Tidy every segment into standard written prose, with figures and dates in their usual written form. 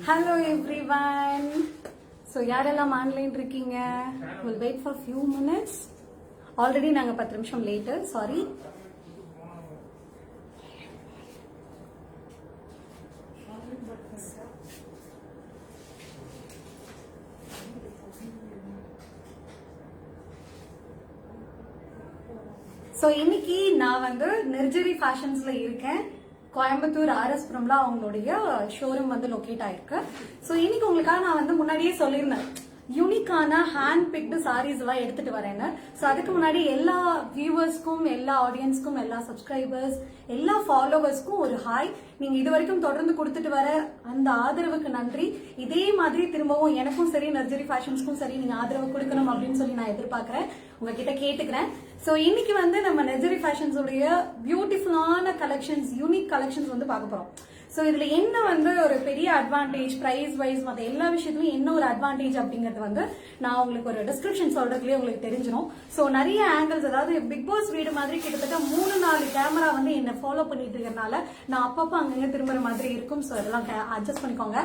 Hello everyone. So யாரெல்லாம் online இருக்கீங்க? We'll wait for few minutes. Already நாங்க 10 நிமிஷம் later. Sorry. So இன்னைக்கு நான் வந்து நெர்ஜரி ஃபேஷன்ஸ்ல இருக்கேன். கோயம்புத்தூர் ஆர்எஸ்புரம்ல அவங்களுடைய ஷோரூம் வந்து லொகேட் ஆயிருக்கு. ஸோ இன்னைக்கு உங்களுக்காக நான் வந்து முன்னாடியே சொல்லியிருந்தேன் யூனிக்கான ஹேண்ட் பிக்டு சாரீஸ் எல்லாம் எடுத்துட்டு வரேன்னு. ஸோ அதுக்கு முன்னாடி எல்லா வியூவர்ஸ்க்கும், எல்லா ஆடியன்ஸ்க்கும், எல்லா சப்ஸ்கிரைபர்ஸ், எல்லா ஃபாலோவர்ஸ்க்கும் ஒரு ஹாய். நீங்க இது வரைக்கும் தொடர்ந்து கொடுத்துட்டு வர அந்த ஆதரவுக்கு நன்றி. இதே மாதிரி திரும்பவும் எனக்கும் சரி, நர்ஜரி ஃபேஷன்ஸ்க்கும் சரி நீங்க ஆதரவு கொடுக்கணும் அப்படின்னு சொல்லி நான் எதிர்பார்க்கிறேன், உங்ககிட்ட கேட்டுக்கிறேன். ஸோ இன்னைக்கு வந்து நம்ம நர்ஜரி ஃபேஷன்ஸ் உடைய பியூட்டிஃபுல்லான கலெக்ஷன்ஸ், யூனிக் கலெக்ஷன்ஸ் வந்து பார்க்க போறோம். ஸோ இதுல என்ன வந்து ஒரு பெரிய அட்வான்டேஜ், பிரைஸ் வைஸ் மற்ற எல்லா விஷயத்துலயும் என்ன ஒரு அட்வான்டேஜ் அப்படிங்கிறது வந்து நான் உங்களுக்கு ஒரு டிஸ்கிரிப்ஷன் சொல்றதுலயே உங்களுக்கு தெரிஞ்சிடும். ஸோ நிறைய ஆங்கிள்ஸ், அதாவது பிக் பாஸ் வீடு மாதிரி கிட்டத்தட்ட 3-4 கேமரா வந்து என்ன ஃபாலோ பண்ணிட்டு இருக்கறனால நான் அப்பப்போ அங்கங்க திரும்புற மாதிரி இருக்கும். ஸோ இதெல்லாம் அட்ஜஸ்ட் பண்ணிக்கோங்க.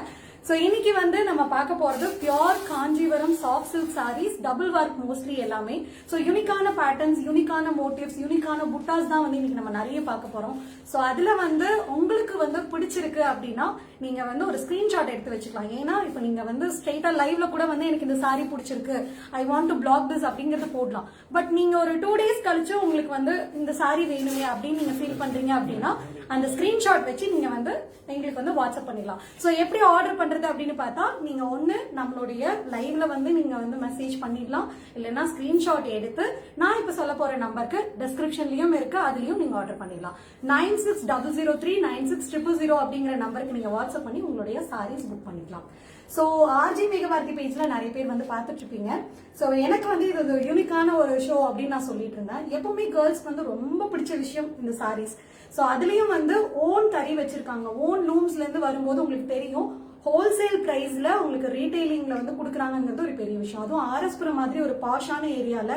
சோ இன்னைக்கு வந்து நம்ம பார்க்க போறது pure Kanchipuram soft silk sarees, double work mostly எல்லாமே. சோ யூனிக்கான பேட்டர்ன்ஸ், யூனிக்கான மோட்டிவ்ஸ், யூனிக்கான புட்டாஸ் தான் வந்து இன்னைக்கு நம்ம நிறைய பார்க்க போறோம். சோ அதுல வந்து உங்களுக்கு வந்து பிடிச்சிருக்கு அப்படின்னா நீங்க வந்து ஒரு ஸ்கிரீன்ஷாட் எடுத்து வச்சுக்கலாம். ஏன்னா இப்ப நீங்க வந்து ஸ்ட்ரெயிட்டா லைவ்ல கூட வந்து எனக்கு இந்த சாரி பிடிச்சிருக்கு, I want to block this அப்படிங்கறது போடலாம். பட் நீங்க ஒரு 2 days கழிச்சு உங்களுக்கு வந்து இந்த சாரி வேணுமே அப்படின்னு நீங்க ஃபீல் பண்றீங்க அப்படின்னா அந்த ஸ்கிரீன்ஷாட் வச்சு நீங்க வந்து எங்களுக்கு வந்து வாட்ஸ்அப் பண்ணிடலாம். சோ எப்படி ஆர்டர் பண்றது அப்படின்னு பார்த்தா, நீங்க ஒண்ணு நம்மளுடைய லைவ்ல வந்து நீங்க வந்து மெசேஜ் பண்ணிடலாம், இல்லைன்னா ஸ்கிரீன்ஷாட் எடுத்து நான் இப்ப சொல்ல போற நம்பருக்கு டிஸ்கிரிப்ஷன்லயும் இருக்கு, அதுலயும் நீங்க ஆர்டர் பண்ணிடலாம். 9600396000 அப்படிங்கிற நம்பருக்கு நீங்க வாட்ஸ்அப் பண்ணி உங்களுடைய சாரீஸ் புக் பண்ணிக்கலாம். சோ ஆர்ஜி மேகபாரதி பேஜ்ல நிறைய பேர் வந்து பாத்துட்டு இருப்பீங்க. சோ எனக்கு வந்து இது ஒரு யூனிக்கான ஒரு ஷோ அப்படின்னு நான் சொல்லிட்டு இருந்தேன். எப்பவுமே கேர்ள்ஸ்க்கு வந்து ரொம்ப பிடிச்ச விஷயம் இந்த சாரீஸ். சோ அதுலயும் வந்து ஓன் தறி வச்சிருக்காங்க. ஓன் லூம்ஸ்ல இருந்து வரும்போது உங்களுக்கு தெரியும், ஹோல்சேல் பிரைஸ்ல உங்களுக்கு ரீட்டைலிங்ல வந்து கொடுக்குறாங்கிறது ஒரு பெரிய விஷயம். அதுவும் ஆர்எஸ்புரம் மாதிரி ஒரு பாஷான ஏரியால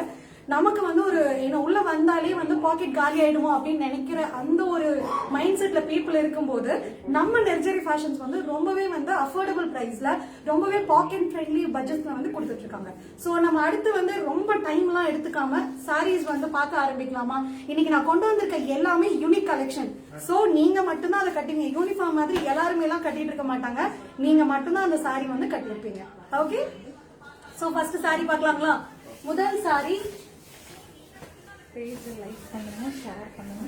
நமக்கு வந்து ஒரு உள்ள வந்தாலே வந்து பாக்கெட் காலி ஆயிடுவோம் அப்படின்னு நினைக்கிற அந்த ஒரு மைண்ட் செட்ல பீப்புள் இருக்கும்போது நம்ம நெர்ஜரி ஃபேஷன்ஸ் வந்து ரொம்பவே வந்து அஃபோர்டபுள் பிரைஸ்ல, ரொம்பவே பாக்கெட் ஃப்ரெண்ட்லி பட்ஜெட்ல வந்து கொடுத்துட்டு இருக்காங்க. சோ நம்ம அடுத்து வந்து ரொம்ப டைம் எல்லாம் எடுத்துக்காம சாரீஸ் வந்து பார்க்க ஆரம்பிக்கலாமா? இன்னைக்கு நான் கொண்டு வந்திருக்க எல்லாமே யூனிக் கலெக்ஷன். சோ நீங்க மட்டும்தான் அதை கட்டிங்க. யூனிஃபார்ம் மாதிரி எல்லாருமே எல்லாம் கட்டிட்டு இருக்க மாட்டாங்க, நீங்க மட்டும்தான் அந்த சாரி வந்து கட்டிருப்பீங்க. ஓகே, சோ ஃபர்ஸ்ட் சாரி பார்க்கலாங்களா? முதல் சாரி பேஜ் லைக் பண்ணுங்க, ஷேர் பண்ணுங்க.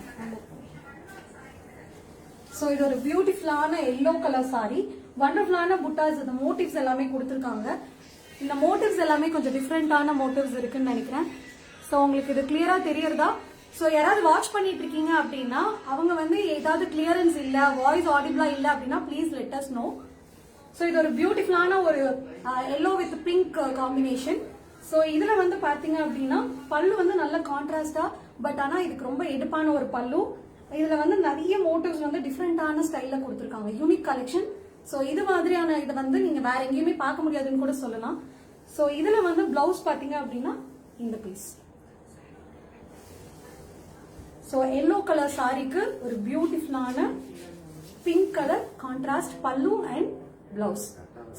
சோ இது ஒரு பியூட்டிஃபுல்லான எல்லோ கலர் சாரி, வண்டர்ஃபுல்லான புட்டாஸ், இந்த மோட்டிவ்ஸ் எல்லாமே கொடுத்துருக்காங்க. இந்த மோட்டிவ்ஸ் எல்லாமே கொஞ்சம் டிஃப்ரெண்டான மோட்டிவ்ஸ் இருக்குன்னு நினைக்கிறேன். சோ உங்களுக்கு இது கிளியரா தெரியறதா? சோ யாராவது வாட்ச் பண்ணிட்டு இருக்கீங்க அப்படின்னா அவங்க வந்து ஏதாவது கிளியரன்ஸ் இல்ல, வாய்ஸ் ஆடிபிளா இல்ல அப்படின்னா please let us know. So இது ஒரு பியூட்டிஃபுல்லான ஒரு yellow with pink combination. So இதுல வந்து பாத்தீங்க அப்படின்னா பல்லு வந்து நல்ல கான்ட்ராஸ்டா, பட் ஆனா இதுக்கு ரொம்ப எடுப்பான ஒரு பல்லு. இதுல வந்து நிறைய மோட்டிவ்ஸ் வந்து டிஃப்ரெண்டான ஸ்டைல்ல கொடுத்துருக்காங்க, யூனிக் கலெக்ஷன். சோ இது மாதிரியான இதை வந்து நீங்க வேற எங்கேயுமே பார்க்க முடியாதுன்னு கூட சொல்லலாம். சோ இதுல வந்து பிளவுஸ் பாத்தீங்க அப்படின்னா இந்த பீஸ். சோ எல்லோ கலர் சாரிக்கு ஒரு பியூட்டிஃபுல்லான pink colour contrast pallu and blouse.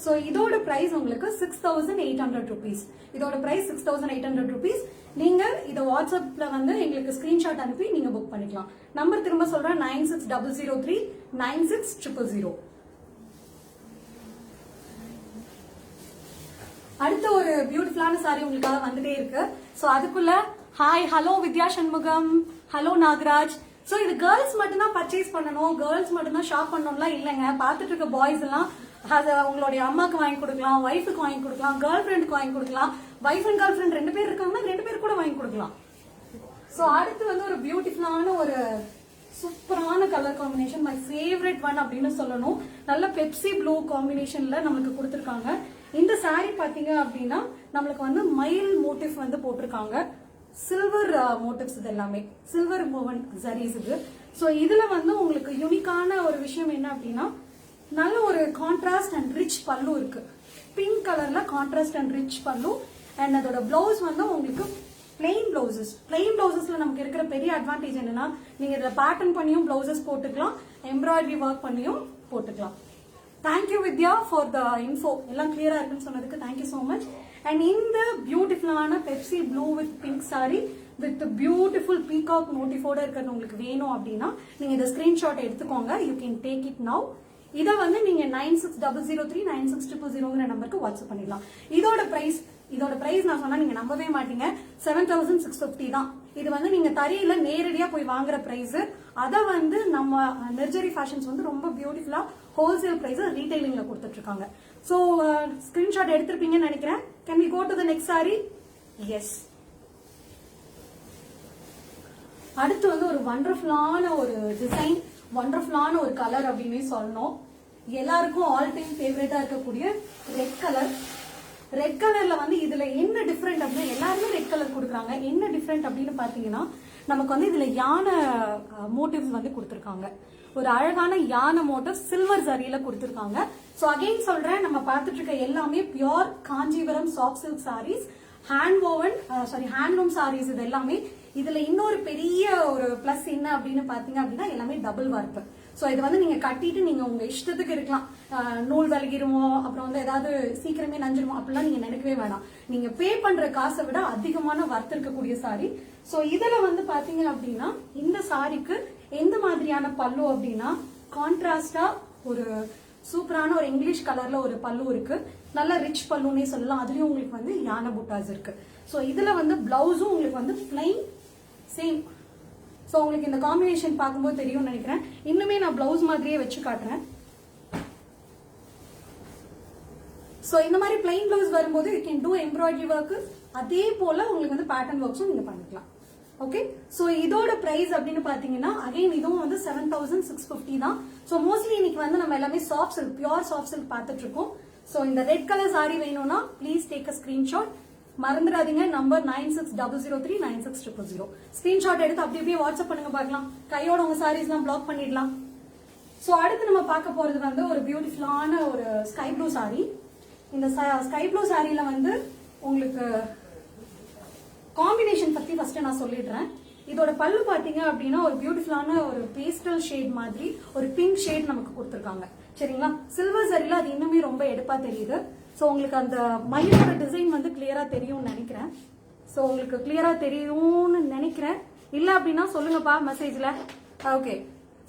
So இதோட பிரைஸ் உங்களுக்கு 6800 rupees. இதோட பிரைஸ் 6800 rupees. நீங்க இத வாட்ஸ்அப்ல வந்து எங்களுக்கு ஸ்கிரீன்ஷாட் அனுப்பி நீங்க புக் பண்ணிக்கலாம். நம்பர் திரும்ப சொல்றேன், 9600396000. அடுத்த ஒரு பியூட்டிஃபுல்லான சாரி உங்களுக்காக வந்துட்டே இருக்கு. சோ அதுக்குள்ள ஹாய், ஹலோ வித்யா சண்முகம், ஹலோ நாகராஜ். சோ இது கேர்ள்ஸ் மட்டும்தான் பர்ச்சேஸ் பண்ணணும், கேர்ள்ஸ் மட்டும்தான் ஷாப் பண்ணணும்லாம் இல்லைங்க. பாத்துட்டு இருக்க பாய்ஸ் எல்லாம் அது உங்களுடைய அம்மாக்கு வாங்கி கொடுக்கலாம், ஒய்ஃபுக்கு வாங்கி கொடுக்கலாம், கேர்ள் ஃப்ரெண்டுக்கு வாங்கி கொடுக்கலாம். ஒய்ஃப் அண்ட் கேர்ள் ஃப்ரெண்ட் 2 பேர் இருக்காங்கன்னா 2 பேர் கூட வாங்கி கொடுக்கலாம். சோ அடுத்து வந்து ஒரு பியூட்டிஃபுல்லான ஒரு சூப்பரான colour combination, my favourite one அப்படின்னு சொல்லணும். நல்ல பெப்சி ப்ளூ காம்பினேஷன்ல நமக்கு கொடுத்துருக்காங்க. இந்த சாரி பாத்தீங்க அப்படின்னா நம்மளுக்கு வந்து மயில் மோட்டிவ் வந்து போட்டிருக்காங்க. சில்வர் மோட்டிவ்ஸ், இது எல்லாமே சில்வர் மூவன் சாரீஸ் இது. சோ இதுல வந்து உங்களுக்கு யூனிக்கான ஒரு விஷயம் என்ன அப்படின்னா நல்ல ஒரு கான்ட்ராஸ்ட் அண்ட் ரிச் பல்லு இருக்கு. பிங்க் கலர்ல கான்ட்ராஸ்ட் அண்ட் ரிச் பல்லு. அண்ட் அதோட பிளவுஸ் வந்து உங்களுக்கு பிளெயின் பிளவுசஸ். பிளெயின் பிளவுசஸ்ல நமக்கு இருக்கிற பெரிய அட்வான்டேஜ் என்னன்னா நீங்க இதை பேட்டர்ன் பண்ணியும் பிளவுசஸ் போட்டுக்கலாம், எம்ப்ராய்டரி ஒர்க் பண்ணியும் போட்டுக்கலாம். Thank you Vidya for the info. எல்லாம் கிளியரா இருக்குன்னு சொன்னதுக்கு தேங்க்யூ ஸோ மச். அண்ட் இந்த பியூட்டிஃபுல்லான Pepsi blue with pink sari with beautiful peacock மோட்டிஃபோட இருக்கிறது உங்களுக்கு வேணும் அப்படின்னா நீங்க இந்த ஸ்கிரீன்ஷாட் எடுத்துக்கோங்க. You can take it now. இதை வந்து நீங்க 9600396000 96000 நம்பருக்கு வாட்ஸ்அப் பண்ணிடலாம். இதோட பிரைஸ் நான் சொன்னா நீங்க நம்பவே மாட்டீங்க. 7650 தான். இது வந்து நீங்க தரையில நேரடியா போய் வாங்குற பிரைஸ். அத வந்து நம்ம நெர்ஜரி ஃபேஷன்ஸ் வந்து ரொம்ப பியூட்டிஃபுல்லா ஹோல்சேல் பிரைஸ் ரீட்டைலிங்ல கொடுத்துட்டு இருக்காங்க. சோ ஸ்கிரீன்ஷாட் எடுத்திருப்பீங்கன்னு நினைக்கிறேன். Can we go to the next sari? Yes. அடுத்து வந்து ஒரு வண்டர்ஃபுல்லான ஒரு டிசைன், வண்டர்ஃபுல்லான ஒரு கலர் அப்படின்னு சொல்லணும். எல்லாருக்கும் ஆல் டைம் ஃபேவரட்டா இருக்கக்கூடிய ரெட் கலர். ரெட் கலர்ல வந்து இதுல என்ன டிஃபரெண்ட் அப்படின்னா எல்லாருமே ரெட் கலர் கொடுக்குறாங்க. என்ன டிஃபரெண்ட் அப்படின்னு பாத்தீங்கன்னா நமக்கு வந்து இதுல யானை மோட்டிவ்ஸ் வந்து கொடுத்துருக்காங்க. ஒரு அழகான யானை மோட்டிவ் சில்வர் ஜரியில கொடுத்துருக்காங்க. சோ அகைன் சொல்றேன், நம்ம பார்த்துட்டு இருக்க எல்லாமே pure Kanchipuram soft silk sarees, handloom sarees. இது எல்லாமே இதுல இன்னொரு பெரிய ஒரு பிளஸ் என்ன அப்படின்னு பாத்தீங்க அப்படின்னா எல்லாமே டபுள் வார்ப்பு. சோ இது வந்து நீங்க கட்டிட்டு நீங்க உங்க இஷ்டத்துக்கு இருக்கலாம். நூல் விலகிருமோ, அப்புறம் வந்து ஏதாவது சீக்கிரமே நஞ்சிருமோ அப்படிலாம் நீங்க நினைக்கவே வேணாம். நீங்க பே பண்ற காசை விட அதிகமான வர்த்து இருக்கக்கூடிய சாரி. சோ இதுல வந்து பாத்தீங்க அப்படின்னா இந்த சாரிக்கு எந்த மாதிரியான பல்லு அப்படின்னா கான்ட்ராஸ்டா ஒரு சூப்பரான ஒரு இங்கிலீஷ் கலர்ல ஒரு பல்லு இருக்கு. நல்ல ரிச் பல்லுன்னே சொல்லலாம். அதுலயும் உங்களுக்கு வந்து யானை புட்டாஸ் இருக்கு. சோ இதுல வந்து பிளவுஸும் உங்களுக்கு வந்து பிளைன் சேம். சோ உங்களுக்கு இந்த காம்பினேஷன் பார்க்கும்போது தெரியும் நினைக்கிறேன். இன்னுமே நான் பிளவுஸ் மாதிரியே வச்சு காட்டுறேன். சோ இந்த மாதிரி பிளைன் பிளவுஸ் வரும்போது you can do embroidery work. அதே போல உங்களுக்கு வந்து பேட்டர்ன் ஒர்க்ஸும் நீங்க பண்ணிக்கலாம். ஓகே. சோ இதோட பிரைஸ் அப்படின்னு பாத்தீங்கன்னா அகைன் இதுவும் வந்து 7650 தான். சோ மோஸ்ட்லி இன்னைக்கு வந்து நம்ம எல்லாமே soft silk, pure soft silk பார்த்துட்டு இருக்கோம். சோ இந்த ரெட் கலர் சாரி வேணும்னா ப்ளீஸ் டேக் அ ஸ்கிரீன்ஷாட். மறந்துடாதீங்க, நம்பர் 9600396000. ஸ்கிரீன்ஷாட் எடுத்து அப்படியே வாட்ஸ்அப் பண்ணுங்க பார்க்கலாம். கையோட உங்க சாரீஸ் எல்லாம் பிளாக் பண்ணிடலாம். சோ அடுத்து நம்ம பார்க்க போறது வந்து ஒரு பியூட்டிஃபுல்லான ஒரு ஸ்கை ப்ளூ சாரி. இந்த ஸ்கை ப்ளூ சாரியில வந்து உங்களுக்கு காம்பினேஷன் பத்தி ஃபர்ஸ்ட் நான் சொல்லிடுறேன். இதோட பல்லு பாத்தீங்க அப்படின்னா ஒரு பியூட்டிஃபுல்லான ஒரு பேஸ்டல் ஷேட் மாதிரி ஒரு பிங்க் ஷேட் நமக்கு கொடுத்துருக்காங்க. சரிங்களா? சில்வர் சரியில அது இன்னுமே ரொம்ப எடுப்பா தெரியுது. சோ உங்களுக்கு அந்த மயிலோட டிசைன் வந்து கிளியரா தெரியும்னு நினைக்கிறேன். சோ உங்களுக்கு கிளியரா தெரியும்னு நினைக்கிறேன். இல்ல அப்படின்னா சொல்லுங்கப்பா மெசேஜ்ல. ஓகே.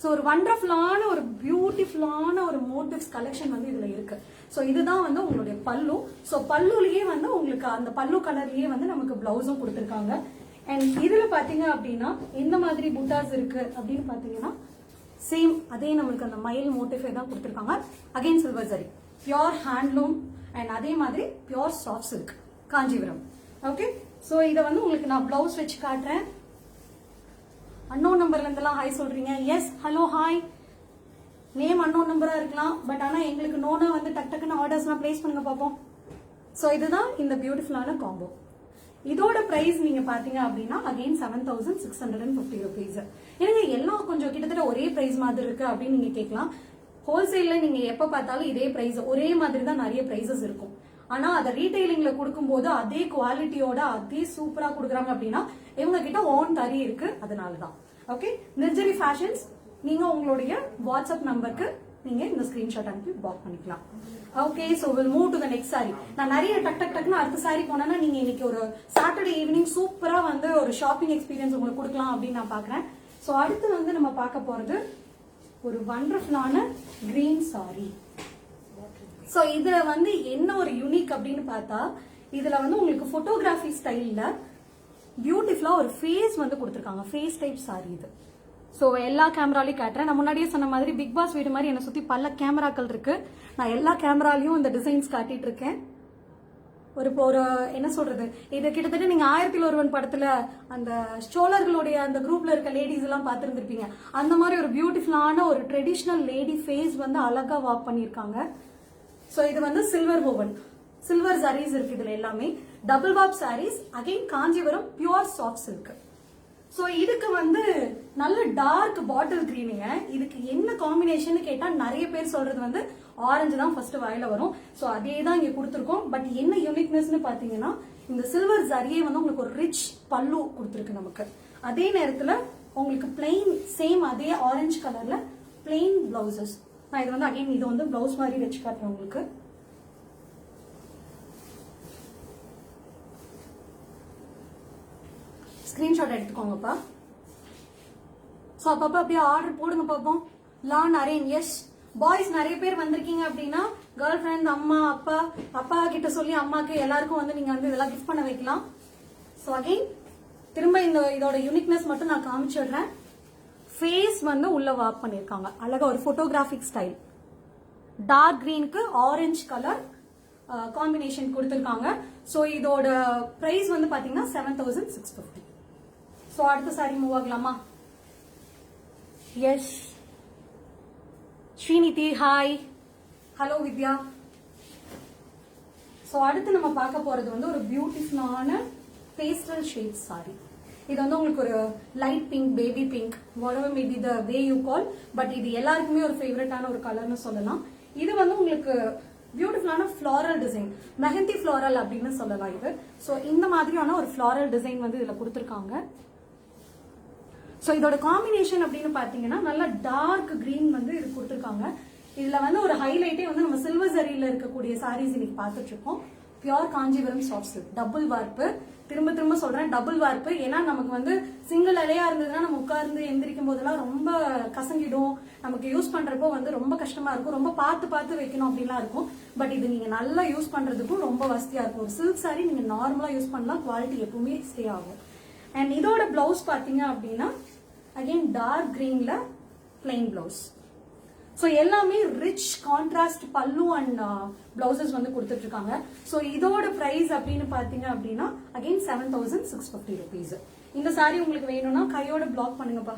சோ ஒரு வண்டர்ஃபுல்லான ஒரு பியூட்டிஃபுல்லான ஒரு மோட்டிவ்ஸ் கலெக்ஷன் வந்து இதுல இருக்கு. சோ இதுதான் வந்து உங்களுடைய பல்லு. சோ பல்லுலயே வந்து உங்களுக்கு அந்த பல்லு கலர்லயே வந்து நமக்கு பிளவுஸும் கொடுத்துருக்காங்க. அண்ட் இதுல பாத்தீங்க அப்படின்னா எந்த மாதிரி புட்டாஸ் இருக்கு அப்படின்னு பாத்தீங்கன்னா சேம் அதே நம்மளுக்கு அந்த மயில் மோட்டிஃபை தான் கொடுத்துருக்காங்க. Again silver zari, pure handloom and அதே மாதிரி pure soft silk Kanchipuram. Okay. So இதை வந்து உங்களுக்கு நான் பிளவுஸ் வச்சு காட்டுறேன். அன்னோன் நம்பர்ல இருந்தெல்லாம் ஹாய் சொல்றீங்க. Yes, hello, hi. Name unknown நம்பரா இருக்கலாம், பட் ஆனா எங்களுக்கு நோனா வந்து டக்குன்னு ஆர்டர்ஸ்லாம் பிளேஸ் பண்ணுங்க பாப்போம். சோ இதுதான் இந்த பியூட்டிஃபுல்லான காம்போ. இதோட பிரைஸ் நீங்க பாத்தீங்க அப்படின்னா அகைன் 7650 rupees. ஏன்னா எல்லாம் கொஞ்சம் கிட்டத்தட்ட ஒரே பிரைஸ் மாதிரி இருக்கு அப்படின்னு நீங்க கேட்கலாம். ஹோல்சேல்ல நீங்க எப்ப பார்த்தாலும் இதே பிரைஸ், ஒரே மாதிரி தான் நிறைய பிரைசஸ் இருக்கும். ஆனா அதை ரீட்டைலிங்ல கொடுக்கும்போது அதே குவாலிட்டியோட அதே சூப்பரா கொடுக்குறாங்க அப்படின்னா இவங்க கிட்ட ஓன் தறி இருக்கு. அதனாலதான். ஓகே. நிர்ஜரி ஃபேஷன்ஸ், நீங்க உங்களுடைய வாட்ஸ்அப் நம்பருக்கு நீங்க இந்த ஸ்கிரீன்ஷாட் அனுப்பி பாக் பண்ணிக்கலாம். Okay. So will move to the next sorry. நான் நிறைய டக்குன்னு அடுத்த சாரி போனேன்னா நீங்க இன்னைக்கு ஒரு சாட்டர்டே ஈவினிங் சூப்பரா வந்து ஒரு ஷாப்பிங் எக்ஸ்பீரியன்ஸ் உங்களுக்கு கொடுக்கலாம் அப்படின்னு நான் பாக்குறேன். சோ அடுத்து வந்து நம்ம பார்க்க போறது ஒரு வண்டர்ஃபுல்லான கிரீன் சாரி. சோ இதுல வந்து என்ன ஒரு யூனிக் அப்படின்னு பார்த்தா இதுல வந்து உங்களுக்கு போட்டோகிராஃபி ஸ்டைல்ல பியூட்டிஃபுல்லா ஒரு ஃபேஸ் வந்து கொடுத்துருக்காங்க. ஃபேஸ் டைப் சாரி இது. சோ எல்லா கேமராலையும் காட்டுறேன். நான் முன்னாடியே சொன்ன மாதிரி பிக் பாஸ் வீடு மாதிரி என்ன சுத்தி பல கேமராக்கள் இருக்கு. நான் எல்லா கேமராலையும் இந்த டிசைன்ஸ் காட்டிட்டு இருக்கேன். ஒரு என்ன சொல்றது, இது கிட்டத்தட்ட நீங்க 1001 படத்துல அந்த சோழர்களுடைய அந்த குரூப்ல இருக்க லேடிஸ் எல்லாம் பார்த்திருந்திருப்பீங்க. அந்த மாதிரி ஒரு பியூட்டிஃபுல்லான ஒரு ட்ரெடிஷனல் லேடி ஃபேஸ் வந்து அழகா வாக் பண்ணிருக்காங்க. சோ இது வந்து சில்வர் ஓவன், சில்வர் சாரீஸ் இருக்கு இதுல எல்லாமே. Double warp sarees, again Kanchipuram pure soft silk. So இதுக்கு வந்து நல்ல டார்க் பாட்டில் கிரீனுங்க. இதுக்கு என்ன காம்பினேஷன் கேட்டா நிறைய பேர் சொல்றது வந்து ஆரஞ்சு தான் ஃபர்ஸ்ட் வாயில வரும். சோ அதே தான் இங்க கொடுத்துருக்கோம். பட் என்ன யூனிக்னஸ்னு பாத்தீங்கன்னா இந்த சில்வர் ஜரியே வந்து உங்களுக்கு ஒரு ரிச் பல்லு கொடுத்துருக்கு நமக்கு. அதே நேரத்துல உங்களுக்கு பிளெயின் சேம் அதே ஆரஞ்சு கலர்ல பிளெயின் பிளவுசஸ். நான் இது வந்து அகைன் இது வந்து பிளவுஸ் மாதிரி வச்சு காட்டுறேன் உங்களுக்கு. ஸ்கிரீன்ஷாட் எடுத்துக்கோங்கப்பா. ஸோ அப்பப்போ அப்படியே ஆர்டர் போடுங்க பார்ப்போம். லான் அரேன் எஸ் பாய்ஸ் நிறைய பேர் வந்திருக்கீங்க அப்படின்னா கேர்ள் ஃப்ரெண்ட், அம்மா, அப்பா கிட்ட சொல்லி அம்மாக்கு எல்லாருக்கும் வந்து நீங்க வந்து இதெல்லாம் கிஃப்ட் பண்ண வைக்கலாம். ஸோ அகைன் திரும்ப இதோட யூனிக்னஸ் மட்டும் நான் காமிச்சிடுறேன். ஃபேஸ் வந்து உள்ள வார்க் பண்ணிருக்காங்க அழகா ஒரு போட்டோகிராஃபிக் ஸ்டைல். டார்க் கிரீனுக்கு ஆரஞ்சு கலர் காம்பினேஷன் கொடுத்திருக்காங்க. ஸோ இதோட பிரைஸ் வந்து பாத்தீங்கன்னா 7650. ஸோ அடுத்த சாரி மூவ் ஆகலாமா? Yes Srinidhi hi. Hello Vidya. So அடுத்து நம்ம பார்க்க போறது வந்து ஒரு பியூட்டிஃபுல்லான பேஸ்டல் ஷேட் சாரி. இது வந்து உங்களுக்கு ஒரு light pink, baby pink, whatever may be the way you call, but இது எல்லாருக்குமே ஒரு ஃபேவரட்டான ஒரு கலர்னு சொல்லலாம். இது வந்து உங்களுக்கு பியூட்டிஃபுல்லான ஃபிளாரல் டிசைன், மெஹந்தி ஃபிளாரல் அப்படின்னு சொல்லலாம் இது. ஸோ இந்த மாதிரியான ஒரு ஃபிளாரல் டிசைன் வந்து இதுல கொடுத்துருக்காங்க. ஸோ இதோட காம்பினேஷன் அப்படின்னு பாத்தீங்கன்னா நல்ல டார்க் கிரீன் வந்து இது கொடுத்துருக்காங்க. இதுல வந்து ஒரு ஹைலைட்டே வந்து நம்ம சில்வர் ஜரியில இருக்கக்கூடிய சாரீஸ் இன்னைக்கு பார்த்துட்டு இருக்கோம். Pure Kanchipuram soft silk, double வார்ப்பு. திரும்ப திரும்ப சொல்றேன் டபுள் வார்ப்பு. ஏன்னா நமக்கு வந்து சிங்கிள் அலையா இருந்ததுன்னா நம்ம உட்கார்ந்து எந்திரிக்கும் போதெல்லாம் ரொம்ப கசங்கிடும், நமக்கு யூஸ் பண்றப்போ வந்து ரொம்ப கஷ்டமா இருக்கும், ரொம்ப பார்த்து வைக்கணும் அப்படின்லாம் இருக்கும். பட் இது நீங்க நல்லா யூஸ் பண்றதுக்கும் ரொம்ப வசதியா இருக்கும். ஒரு சில்க் சாரி நீங்க நார்மலா யூஸ் பண்ணலாம், குவாலிட்டி எப்பவுமே ஸ்டே ஆகும். அண்ட் இதோட பிளவுஸ் பாத்தீங்க அப்படின்னா அகைன் டார்க் கிரீன்ல பிளைன் பிளவுஸ். ஸோ எல்லாமே rich contrast pallu and blouses வந்து கொடுத்துட்டு இருக்காங்க. ஸோ இதோட பிரைஸ் அப்படின்னு பாத்தீங்க அப்படின்னா அகைன் 7650 rupees. இந்த சாரி உங்களுக்கு வேணும்னா கையோட பிளாக் பண்ணுங்கப்பா.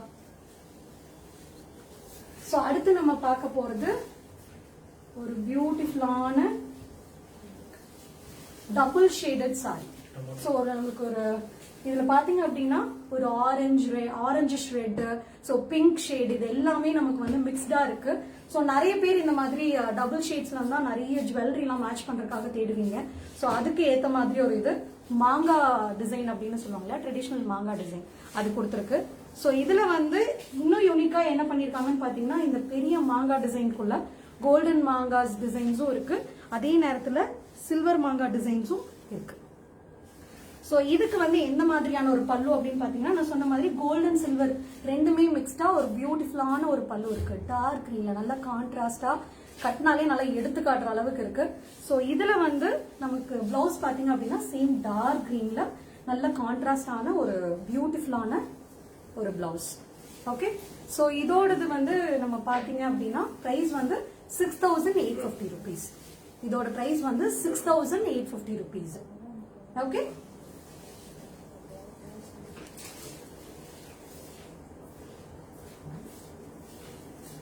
ஸோ அடுத்து நம்ம பார்க்க போறது ஒரு பியூட்டிஃபுல்லான டபுள் ஷேடட் சாரி. ஸோ நமக்கு ஒரு இதுல பாத்தீங்க அப்படின்னா ஒரு orangish red, so pink shade, இது எல்லாமே நமக்கு வந்து மிக்ஸ்டா இருக்கு. ஸோ நிறைய பேர் இந்த மாதிரி டபுள் ஷேட்ஸ்ல இருந்தா நிறைய ஜுவல்லரி எல்லாம் மேட்ச் பண்றதுக்காக தேடுவீங்க. ஸோ அதுக்கு ஏத்த மாதிரி ஒரு இது மாங்கா டிசைன் அப்படின்னு சொல்லுவாங்கல்ல, ட்ரெடிஷனல் மாங்கா டிசைன் அது கொடுத்துருக்கு. ஸோ இதுல வந்து இன்னும் யூனிக்கா என்ன பண்ணிருக்காங்கன்னு பாத்தீங்கன்னா இந்த பெரிய மாங்கா டிசைனுக்குள்ள கோல்டன் மாங்காஸ் டிசைன்ஸும் இருக்கு, அதே நேரத்துல சில்வர் மாங்கா டிசைன்ஸும் இருக்கு. சோ இதுக்கு வந்து எந்த மாதிரியான ஒரு பல்லு அப்படின்னு பாத்தீங்கன்னா நான் சொன்ன மாதிரி கோல்டன் சில்வர் ரெண்டுமே மிக்ஸ்டா ஒரு பியூட்டிஃபுல்லான ஒரு பல்லு இருக்கு. டார்க் கிரீன்ல நல்ல கான்ட்ராஸ்டா கட்டினாலே நல்லா எடுத்து காட்டுற அளவுக்கு இருக்கு. சோ இதுல வந்து நமக்கு பிளவுஸ் பாத்தீங்க அப்படின்னா சேம் டார்க் கிரீன்ல நல்ல கான்ட்ராஸ்டான ஒரு பியூட்டிஃபுல்லான ஒரு பிளவுஸ். ஓகே, சோ இதோடது வந்து நம்ம பாத்தீங்க அப்படின்னா பிரைஸ் வந்து 6850 rupees. இதோட பிரைஸ் வந்து 6850 rupees. ஓகே,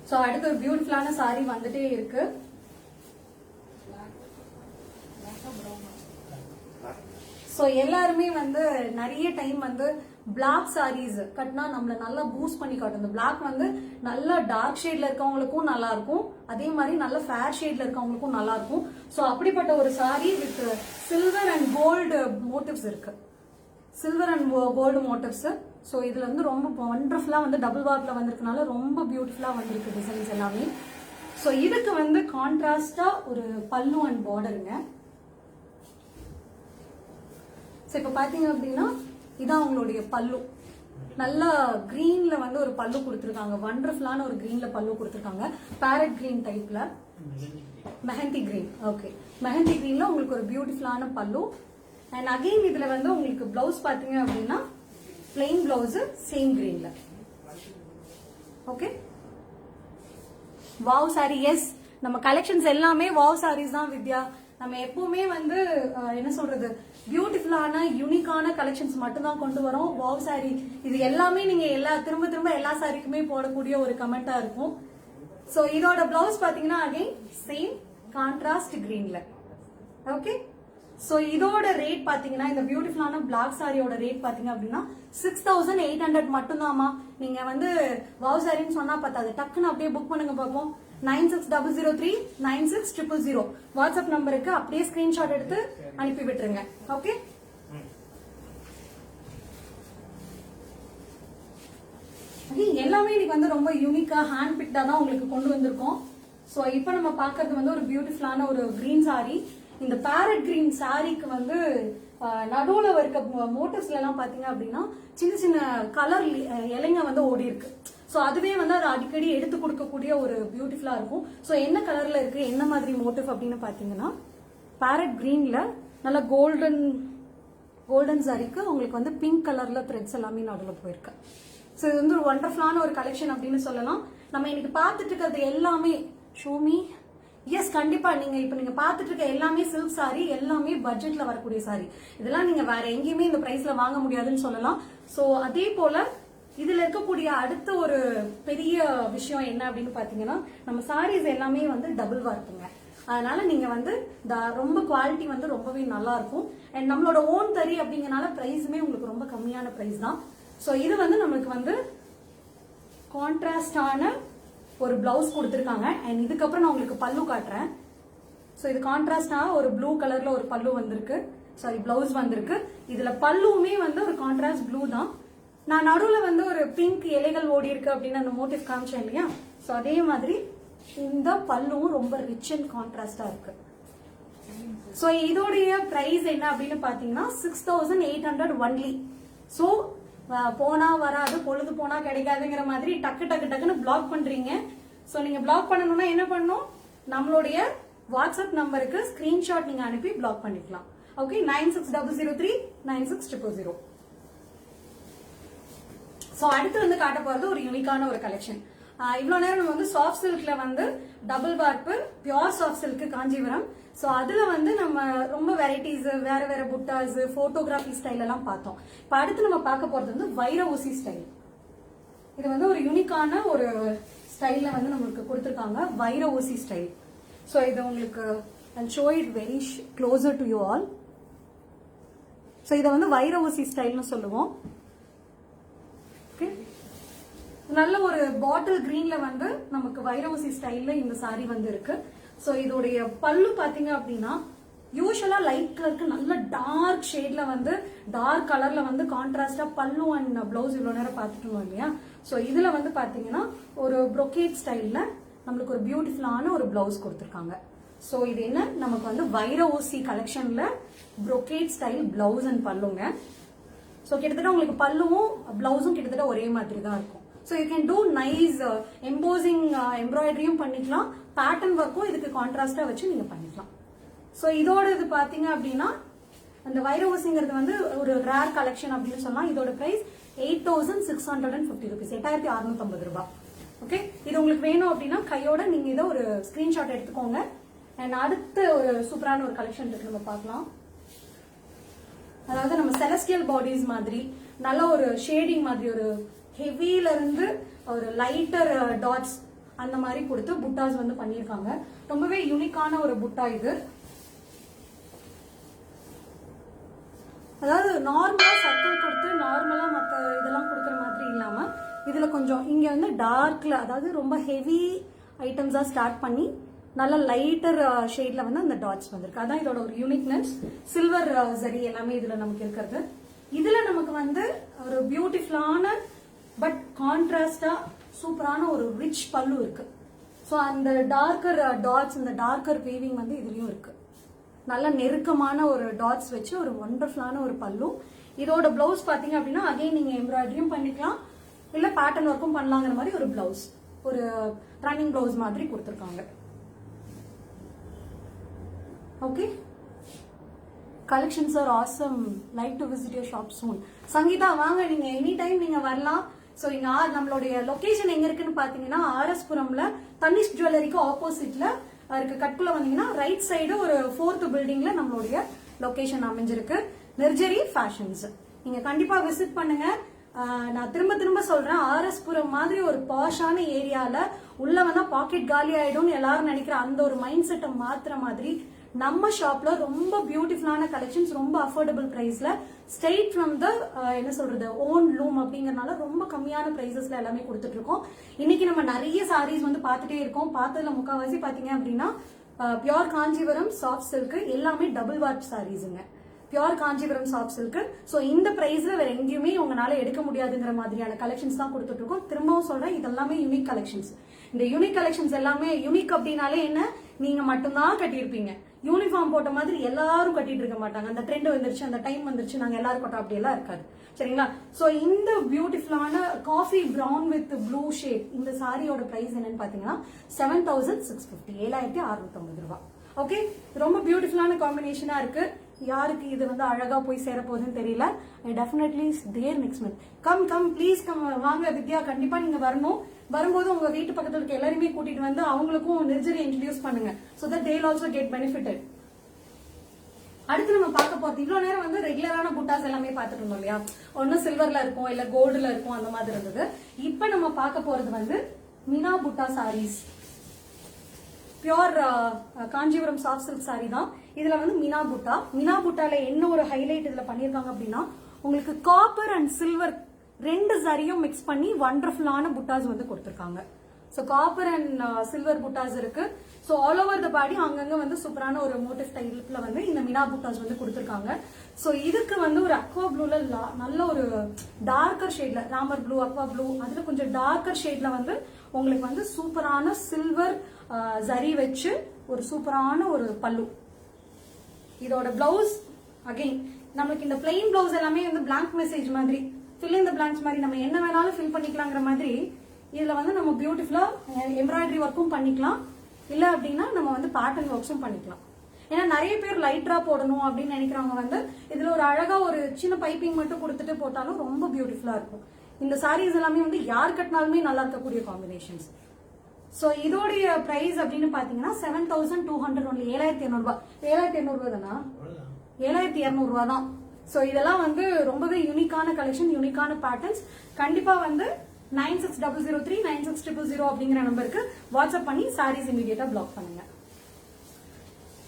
சோ அடுத்து ஒரு பியூட்டிஃபுல்லான சாரி வந்துட்டே இருக்கு. சோ எல்லாருமே வந்து நிறைய டைம் வந்து பிளாக் சாரீஸ் கட்டினா நம்மள நல்லா பூஸ்ட் பண்ணி காட்டும். இந்த பிளாக் வந்து நல்ல டார்க் ஷேட்ல இருக்கவங்களுக்கும் நல்லா இருக்கும், அதே மாதிரி நல்ல ஃபேர் ஷேட்ல இருக்கவங்களுக்கும் நல்லா இருக்கும். சோ அப்படிப்பட்ட ஒரு sari with silver and gold motifs இருக்கு. Silver and gold motifs. So இதுல வந்து ரொம்ப வண்டர்ஃபுல்லா வந்து டபுள் வார்க்ல வந்திருக்கனால ரொம்ப பியூட்டிஃபுல்லா வந்திருக்கு டிசைன்ஸ் எல்லாமே. ஸோ இதுக்கு வந்து கான்ட்ராஸ்டா ஒரு பல்லு அண்ட் பார்டருங்க. ஸோ இப்போ பாத்தீங்க அப்படின்னா இதான் அவங்களுடைய பல்லு. நல்லா கிரீன்ல வந்து ஒரு பல்லு கொடுத்துருக்காங்க, வண்டர்ஃபுல்லான ஒரு கிரீன்ல பல்லு கொடுத்துருக்காங்க, பேரட் கிரீன் டைப்ல, மெஹந்தி கிரீன். ஓகே, மெஹந்தி கிரீன்ல உங்களுக்கு ஒரு பியூட்டிஃபுல்லான பல்லு. அண்ட் அகைன் இதுல வந்து உங்களுக்கு பிளவுஸ் பாத்தீங்க அப்படின்னா பிளைன் பிளவுஸ் சேம் கிரீன்ல. Okay, wow sari. எஸ், நம்ம கலெக்ஷன்ஸ் எல்லாமே வாவ் சாரீஸ் தான் வித்யா. நம்ம எப்பவுமே வந்து என்ன சொல்றது பியூட்டிஃபுல்லான யூனிக்கான கலெக்ஷன்ஸ் மட்டும்தான் கொண்டு வரோம். வாவ் சாரி இது எல்லாமே நீங்க திரும்ப திரும்ப எல்லா சாரிக்குமே போடக்கூடிய ஒரு கமெண்டா இருக்கும். சோ இதோட பிளவுஸ் பாத்தீங்கன்னா அகைன் சேம் கான்ட்ராஸ்ட் கிரீன்ல. ஓகே, சோ இதோட ரேட் பாத்தீங்கன்னா இந்த பியூட்டிஃபுல்லான பிளாக் சாரியோட ரேட் பாத்தீங்க அப்படின்னா 6800 மட்டும்தாமா. நீங்க வந்து வாவ் சாரின்னு சொன்னா பத்தாது, டக்குன்னு அப்படியே புக் பண்ணுங்க பாப்போம். 9600396000 வாட்ஸ்அப் நம்பருக்கு அப்படியே ஸ்கிரீன்ஷாட் எடுத்து அனுப்பி விட்டுருங்க. ஓகே, எல்லாமே இன்னைக்கு வந்து ரொம்ப யூனிக்கா ஹேண்ட் பிக்டா தான் உங்களுக்கு கொண்டு வந்திருக்கோம். ஸோ இப்போ நம்ம பார்க்கறது வந்து ஒரு பியூட்டிஃபுல்லான ஒரு கிரீன் saree. இந்த பேரட் கிரீன் சாரிக்கு வந்து நடுவுல இருக்க மோட்டிவ்ஸ்ல எல்லாம் பாத்தீங்க அப்படின்னா சின்ன சின்ன கலர் இலைங்க வந்து ஓடி இருக்கு. ஸோ அதுவே வந்து அது அடிக்கடி எடுத்து கொடுக்கக்கூடிய ஒரு பியூட்டிஃபுல்லா இருக்கும். ஸோ என்ன கலர்ல இருக்கு, என்ன மாதிரி மோட்டிவ் அப்படின்னு பாத்தீங்கன்னா பேரட் கிரீன்ல நல்ல கோல்டன் சாரிக்கு உங்களுக்கு வந்து பிங்க் கலர்ல த்ரெட்ஸ் எல்லாமே நடுவில் போயிருக்கு. ஸோ இது வந்து ஒரு ஒண்டர்ஃபுல்லான ஒரு கலெக்ஷன் அப்படின்னு சொல்லலாம். நம்ம இன்னைக்கு பார்த்துட்டு இருக்கிறது எல்லாமே ஷோமி எஸ் கண்டிப்பா நீங்க பார்த்துட்டு இருக்க எல்லாமே சில்க் சாரி, எல்லாமே பட்ஜெட்ல வரக்கூடிய சாரி. இதெல்லாம் நீங்க வேற எங்கேயுமே இந்த பிரைஸ்ல வாங்க முடியாதுன்னு சொல்லலாம். ஸோ அதே போல இதுல இருக்கக்கூடிய அடுத்த ஒரு பெரிய விஷயம் என்ன அப்படின்னு பாத்தீங்கன்னா நம்ம சாரீஸ் எல்லாமே வந்து டபுள் வார்ப்புங்க. அதனால நீங்க வந்து ரொம்ப குவாலிட்டி வந்து ரொம்பவே நல்லா இருக்கும். அண்ட் நம்மளோட ஓன் தறி அப்படிங்கறனால பிரைஸுமே உங்களுக்கு ரொம்ப கம்மியான பிரைஸ் தான். ஸோ இது வந்து நம்மளுக்கு வந்து கான்ட்ராஸ்டான ஒரு பிளவுஸ் கொடுத்துருக்காங்க. அண்ட் இதுக்கப்புறம் நான் உங்களுக்கு பல்லு காட்டுறேன். ஸோ இது கான்ட்ராஸ்டா ஒரு ப்ளூ கலர்ல ஒரு பல்லு வந்திருக்கு, சாரி பிளவுஸ் வந்திருக்கு. இதுல பல்லுவுமே வந்து ஒரு கான்ட்ராஸ்ட் ப்ளூ தான். நான் நடுவில் வந்து ஒரு பிங்க் இலைகள் ஓடி இருக்கு அப்படின்னு அந்த மோட்டிவ் காமிச்சேன் இல்லையா. ஸோ அதே மாதிரி இந்த பல்லுவும் ரொம்ப ரிச் அண்ட் கான்ட்ராஸ்டா இருக்கு. ஸோ இதோடைய பிரைஸ் என்ன அப்படின்னு பாத்தீங்கன்னா 6800 ஒன்லி. ஸோ போனா வராது, பொழுது போனா கிடைக்காதுங்கிற மாதிரி டக்குன்னு பிளாக் பண்றீங்க. சோ நீங்க பிளாக் பண்ணணும்னா என்ன பண்ணணும், நம்மளுடைய வாட்ஸ்அப் நம்பருக்கு ஸ்கிரீன்ஷாட் நீங்க அனுப்பி பிளாக் பண்ணிக்கலாம். ஓகே, 9600396000. சோ அடுத்து வந்து காட்ட போறது ஒரு யூனிக்கான ஒரு கலெக்ஷன். இவ்வளவு நேரம் நம்ம வந்து சாஃப்ட் சில்க்ல வந்து டபுள் வார்ப்பு pure soft silk Kanchipuram. So அதுல வந்து நம்ம ரொம்ப வெரைட்டிஸ், வேற வேற புட்டாஸ், போட்டோகிராஃபி ஸ்டைல் எல்லாம் பார்த்தோம். இப்ப அடுத்து நம்ம பார்க்க போறது வந்து வைர ஊசி ஸ்டைல். இது வந்து ஒரு யூனிக்கான ஒரு ஸ்டைல்ல வந்து நம்மளுக்கு கொடுத்திருக்காங்க, வைர ஊசி ஸ்டைல். சோ இது உங்களுக்கு I'll show it very closer to you all. So இத வந்து வைர ஊசி ஸ்டைல்னு சொல்லுவோம். ஓகே, நல்ல ஒரு பாட்டில் கிரீன்ல வந்து நமக்கு வைர ஊசி ஸ்டைல்ல இந்த சாரி வந்து இருக்கு. சோ இதோடைய பல்லு பாத்தீங்க அப்படின்னா யூஸ்வலா லைட் கலருக்கு நல்ல டார்க் ஷேட்ல வந்து டார்க் கலர்ல வந்து கான்ட்ராஸ்டா பல்லு அண்ட் பிளவுஸ் இவ்வளவு நேரம் பாத்துட்டோம் இல்லையா. சோ இதுல வந்து பாத்தீங்கன்னா ஒரு ப்ரொகேட் ஸ்டைல்ல நம்மளுக்கு ஒரு பியூட்டிஃபுல்லான ஒரு பிளவுஸ் கொடுத்திருக்காங்க. சோ இது என்ன, நமக்கு வந்து வைர ஊசி கலெக்ஷன்ல ப்ரொகேட் ஸ்டைல் பிளவுஸ் அண்ட் பல்லுங்க. சோ கிட்டத்தட்ட உங்களுக்கு பல்லுவும் பிளவுஸும் கிட்டத்தட்ட ஒரே மாதிரி தான் இருக்கும். So you can do nice embossing embroideryயும் பண்ணிக்கலாம், பேட்டர்ன் ஒர்க்கும் இதுக்கு கான்ட்ராஸ்டா வச்சு நீங்க பண்ணிக்கலாம். சோ இதோட இது பாத்தீங்க அப்படின்னா அந்த வைர ஊசிங்கிறது வந்து ஒரு ரேர் கலெக்ஷன் அப்படின்னு சொல்லலாம். இதோட பிரைஸ் 8650 rupees, 8650 ரூபாய். ஓகே, இது உங்களுக்கு வேணும் அப்படின்னா கையோட நீங்க இதை ஒரு ஸ்கிரீன்ஷாட் எடுத்துக்கோங்க. அண்ட் அடுத்த ஒரு சூப்பரான ஒரு கலெக்ஷன் இருக்கு, நம்ம பார்க்கலாம். அதாவது நம்ம செலஸ்டியல் பாடிஸ் மாதிரி நல்ல ஒரு ஷேடிங் மாதிரி ஒரு ஹெவில இருந்து ஒரு லைட்டர் டாட்ஸ் அந்த மாதிரி கொடுத்து புட்டாஸ் வந்து பண்ணிருக்காங்க. ரொம்பவே யூனிக்கான ஒரு புட்டா இது. அதாவது நார்மலா சர்க்கிள் கொடுத்து நார்மலா மத்த இதெல்லாம் கொடுக்கற மாதிரி இல்லாம இதுல கொஞ்சம் இங்க வந்து டார்க்ல, அதாவது ரொம்ப ஹெவி ஐட்டம்ஸா ஸ்டார்ட் பண்ணி நல்ல லைட்டர் ஷேட்ல வந்து அந்த டாட்ஸ் வந்திருக்கு. அதான் இதோட ஒரு யூனிக்னஸ். சில்வர் ஜரி எல்லாமே இதுல நமக்கு இருக்கிறது. இதுல நமக்கு வந்து ஒரு பியூட்டிஃபுல்லான பட் கான்ட்ராஸ்டா சூப்பரான ஒரு ரிச் பல்லு இருக்கு. சோ அந்த டார்க்கர் டாட்ஸ், இந்த டார்க்கர் வீவிங் வந்து இதுலயும் இருக்கு. நல்ல நெருக்கமான ஒரு டாட்ஸ் வச்சு ஒரு வண்டர்ஃபுல்லான ஒரு பல்லு. இதோட பிளவுஸ் பாத்தீங்க அப்படின்னா அகைன் நீங்க எம்ப்ராய்டரியும் பண்ணிக்கலாம், இல்ல பேட்டர்ன் ஒர்க்கும் பண்ணலாங்கிற மாதிரி ஒரு பிளவுஸ், ஒரு ரன்னிங் பிளவுஸ் மாதிரி கொடுத்திருக்காங்க. Okay, collections are awesome, like to visit your shop soon. Sangeetha வாங்க, நீங்க எனி டைம் நீங்க வரலாம். சோ இங்க நம்மளுடைய லொகேஷன் எங்க இருக்குன்னு பாத்தீங்கன்னா ஆர்எஸ்புரம்ல தனிஷ் ஜுவல்லரிக்கு ஆப்போசிட்ல இருக்கு. கட்குள்ள வந்தீங்கன்னா ரைட் சைடு ஒரு 4th பில்டிங்ல நம்மளுடைய லொகேஷன் அமைஞ்சிருக்கு, நிர்ஜரி ஃபேஷன்ஸ். நீங்க கண்டிப்பா விசிட் பண்ணுங்க. நான் திரும்ப சொல்றேன், ஆர்எஸ்புரம் மாதிரி ஒரு பாஷான ஏரியால உள்ள வந்தா பாக்கெட் காலி ஆயிடும் எல்லாரும் நினைக்கிற அந்த ஒரு மைண்ட் செட்டை மாத்துற மாதிரி நம்ம ஷாப்ல ரொம்ப பியூட்டிஃபுல்லான கலெக்ஷன்ஸ், ரொம்ப அஃபோர்டபுள் பிரைஸ்ல ஸ்ட்ரெயிட் ஃப்ரம் த என்ன சொல்றது ஓன் லூம் அப்படிங்கறனால ரொம்ப கம்மியான பிரைசஸ்ல எல்லாமே கொடுத்துட்டு இருக்கோம். இன்னைக்கு நம்ம நிறைய சாரீஸ் வந்து பார்த்துட்டே இருக்கோம். பார்த்ததுல முக்கால்வாசி பாத்தீங்க அப்படின்னா பியூர் காஞ்சிபுரம் சாஃப்ட் சில்க் எல்லாமே டபுள் வார்ப் சாரீஸுங்க. Pure Kanchipuram soft silk. So இந்த பிரைஸ்ல வேற எங்கேயுமே உங்களால எடுக்க முடியாதுங்கிற மாதிரியான கலெக்ஷன்ஸ் தான் கொடுத்துட்டு இருக்கோம். திரும்பவும் சொல்றேன், இதெல்லாமே யூனிக் கலெக்ஷன்ஸ். இந்த யூனிக் கலெக்ஷன்ஸ் எல்லாமே யூனிக் அப்படின்னாலே என்ன, நீங்க மட்டும்தான் கட்டியிருப்பீங்க. யூனிஃபார்ம் போட்ட மாதிரி எல்லாரும் கட்டிட்டு இருக்க மாட்டாங்க. அந்த ட்ரெண்ட் வந்துருச்சு, அந்த டைம் வந்துருச்சு, நாங்க எல்லாரும் கட்டோம் அப்படி எல்லாம் இருக்காது. சரிங்களா? சோ இந்த பியூட்டிஃபுல்லான coffee brown with blue shade இந்த சாரியோட பிரைஸ் என்னன்னு பாத்தீங்கன்னா 7650, 7650 ரூபாய். ஓகே, ரொம்ப பியூட்டிஃபுல்லான காம்பினேஷனா இருக்கு. யாருக்கு இது வந்து அழகா போய் சேர போகுதுன்னு தெரியல. Definitely there next month. Come please come, வாங்க வித்யா, கண்டிப்பா நீங்க வரணும். வரும்போது உங்க வீட்டு பக்கத்துல இருக்க எல்லாருமே கூட்டிட்டு வந்து அவங்களுக்கும் நிர்ஜரி இன்ட்ரடியூஸ் பண்ணுங்க. So that they will also get benefited. அடுத்து நம்ம பார்க்க போறது, இவ்வளவு நேரம் வந்து ரெகுலரான புட்டாஸ் எல்லாமே பார்த்துட்டு இருந்தோம் இல்லையா, ஒன்னு சில்வர்ல இருக்கும் இல்ல கோல்டுல இருக்கும் அந்த மாதிரி இருந்தது. இப்ப நம்ம பார்க்க போறது வந்து meena butta sarees. Pure Kanchipuram soft silk sari தான். இதுல வந்து மீனா புட்டால என்ன ஒரு ஹைலைட் இதுல பண்ணிருக்காங்க அப்படின்னா, உங்களுக்கு காப்பர் அண்ட் சில்வர் ரெண்டு சாரியும் மிக்ஸ் பண்ணி வண்டர்ஃபுல்லான புட்டாஸ் வந்து கொடுத்திருக்காங்க. சோ காப்பர் அண்ட் சில்வர் புட்டாஸ் இருக்கு. சோ ஆல் ஓவர் த பாடி அங்கங்க வந்து சூப்பரான ஒரு மோட்டிவ் டைப்ல வந்து இந்த மீனா புட்டாஸ் வந்து கொடுத்திருக்காங்க. சோ இதுக்கு வந்து ஒரு அக்வா ப்ளூல நல்ல ஒரு டார்க்கர் ஷேட்ல, ராமர் ப்ளூ, அக்வா ப்ளூ, அதுல கொஞ்சம் டார்க்கர் ஷேட்ல வந்து உங்களுக்கு வந்து சூப்பரான சில்வர் ஜரி வச்சு ஒரு சூப்பரான ஒரு பல்லு. இதோட பிளவுஸ் அகைன் நமக்கு இந்த பிளைன் பிளவுஸ் எல்லாமே வந்து பிளாங்க் மெசேஜ் மாதிரி, ஃபில் இன் த பிளாங்க்ஸ் மாதிரி நம்ம என்ன வேணாலும் ஃபில் பண்ணிக்கலாங்கிற மாதிரி இதுல வந்து நம்ம பியூட்டிஃபுல்லா எம்ப்ராய்டரி ஒர்க்கும் பண்ணிக்கலாம், இல்ல அப்படின்னா நம்ம வந்து பேட்டர்ன் ஒர்க்ஸும் பண்ணிக்கலாம். ஏன்னா நிறைய பேர் லைட்டரா போடணும் அப்படின்னு நினைக்கிறவங்க வந்து இதுல ஒரு அழகா ஒரு சின்ன பைப்பிங் மட்டும் கொடுத்துட்டு போட்டாலும் ரொம்ப பியூட்டிஃபுல்லா இருக்கும். இந்த சாரீஸ் எல்லாமே வந்து யார் கட்டினாலுமே நல்லா இருக்கக்கூடிய காம்பினேஷன்ஸ். சோ இதோடைய பிரைஸ் அப்படின்னு பாத்தீங்கன்னா 7200 ஒன்லி, 7200 ரூபாய். 7200 ரூபாய் தானா? 7200 ரூபாய் தான். சோ இதெல்லாம் வந்து ரொம்பவே யூனிக்கான கலெக்ஷன், யூனிக்கான பேட்டர்ன்ஸ். கண்டிப்பா வந்து 9600396000 9600 அப்படிங்கிற நம்பருக்கு வாட்ஸ்அப் பண்ணி சாரீஸ் இமீடியட்டா பிளாக் பண்ணுங்க.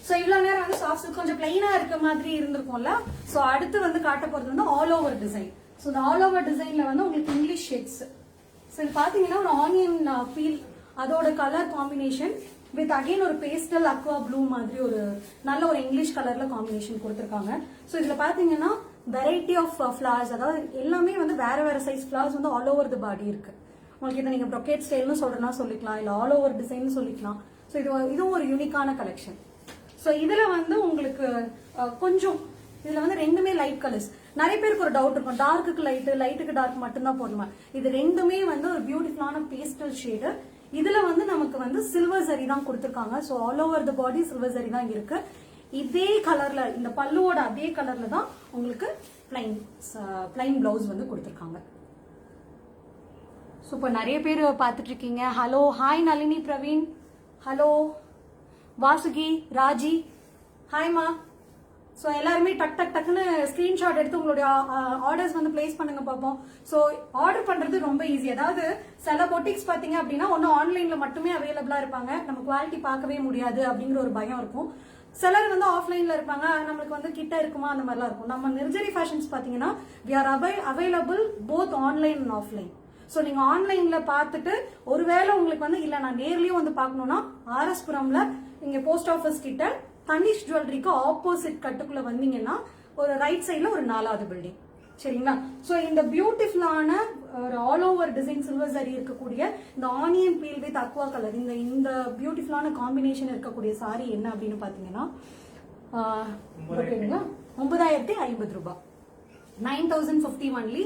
சோ இவ்வளவு நேரம் வந்து சாஃப்ட் சில்க் கொஞ்சம் பிளைனா இருக்க மாதிரி இருந்திருக்கும்ல. சோ அடுத்து வந்து காட்ட போறது வந்து ஆல் ஓவர் டிசைன். சோ இந்த ஆல் ஓவர் டிசைன்ல வந்து உங்களுக்கு இங்கிலீஷ் ஷேட்ஸ். சோ இது பாத்தீங்கன்னா ஒரு ஆனியன் பீல், அதோட கலர் காம்பினேஷன் வித் அகைன் ஒரு பேஸ்டல் அக்வா ப்ளூ மாதிரி ஒரு நல்ல ஒரு இங்கிலீஷ் கலர்ல காம்பினேஷன் கொடுத்திருக்காங்க. சோ இதுல பாத்தீங்கன்னா வெரைட்டி ஆஃப் ஃபிளவர்ஸ், அதாவது எல்லாமே வந்து வேற வேற சைஸ் ஃபிளவர்ஸ் வந்து ஆல் ஓவர் த பாடி இருக்கு. உங்களுக்கு இதை நீங்க ப்ரொக்கேட் ஸ்டைல்னு சொல்றனா சொல்லிக்கலாம், இல்ல ஆல் ஓவர் டிசைன் சொல்லிக்கலாம். சோ இதுவும் ஒரு யூனிக்கான கலெக்ஷன். சோ இதுல வந்து உங்களுக்கு கொஞ்சம் இதுல வந்து ரெண்டுமே லைட் கலர்ஸ். நிறைய பேருக்கு ஒரு டவுட் இருக்கும், டார்க்குக்கு லைட், லைட்டுக்கு டார்க் மட்டும்தான் போடணுமா. இது ரெண்டுமே வந்து ஒரு பியூட்டிஃபுல்லான பேஸ்டல் ஷேடு. இதுல வந்து நமக்கு வந்து சில்வர் சரி தான் கொடுத்திருக்காங்க. So all over the body silver சரி தான் இருக்கு. இதே கலர்ல, இந்த பல்லுவோட அதே கலர்ல தான் உங்களுக்கு பிளைன் பிளவுஸ் வந்து கொடுத்திருக்காங்க. சூப்பர். நிறைய பேர் பார்த்துட்டு இருக்கீங்க. Hello, hi Nalini, Praveen, hello Vasuki, Raji, ஹாய்மா. ஸோ எல்லாருமே டக்குன்னு ஸ்கிரீன்ஷாட் எடுத்து உங்களுடைய ஆர்டர்ஸ் வந்து பிளேஸ் பண்ணுங்க பார்ப்போம். ஸோ ஆர்டர் பண்றது ரொம்ப ஈஸி. அதாவது சில பொட்டிக்ஸ் பாத்தீங்க அப்படின்னா ஒன்னும் ஆன்லைன்ல மட்டுமே அவைலபிளா இருப்பாங்க, நம்ம குவாலிட்டி பார்க்கவே முடியாது அப்படிங்கிற ஒரு பயம் இருக்கும். சிலர் வந்து ஆஃப்லைன்ல இருப்பாங்க, நம்மளுக்கு வந்து கிட்ட இருக்குமா அந்த மாதிரிலாம் இருக்கும். நம்ம நிர்ஜரி ஃபேஷன்ஸ் பாத்தீங்கன்னா we are available both online and offline. So நீங்க ஆன்லைன்ல பார்த்துட்டு ஒருவேளை உங்களுக்கு வந்து இல்ல நான் நேர்லயும் வந்து பார்க்கணும்னா RS புரம்ல இங்க போஸ்ட் ஆஃபீஸ் கிட்ட தனிஷ் ஜுவல்லரிக்கு ஆப்போசிட் கட்டுக்குள்ள வந்தீங்கன்னா ஒரு ரைட் சைட்ல ஒரு 4வது பில்டிங். சரிங்களா? சோ இந்த பியூட்டிஃபுல்லான ஒரு ஆல் ஓவர் டிசைன் சில்வர் சரி இருக்கக்கூடிய இந்த onion peel with aqua colour இந்த பியூட்டிஃபுல்லான காம்பினேஷன் இருக்கக்கூடிய சாரி என்ன அப்படின்னு பாத்தீங்கன்னா 9050 ரூபாய், 9050 ஒன்லி.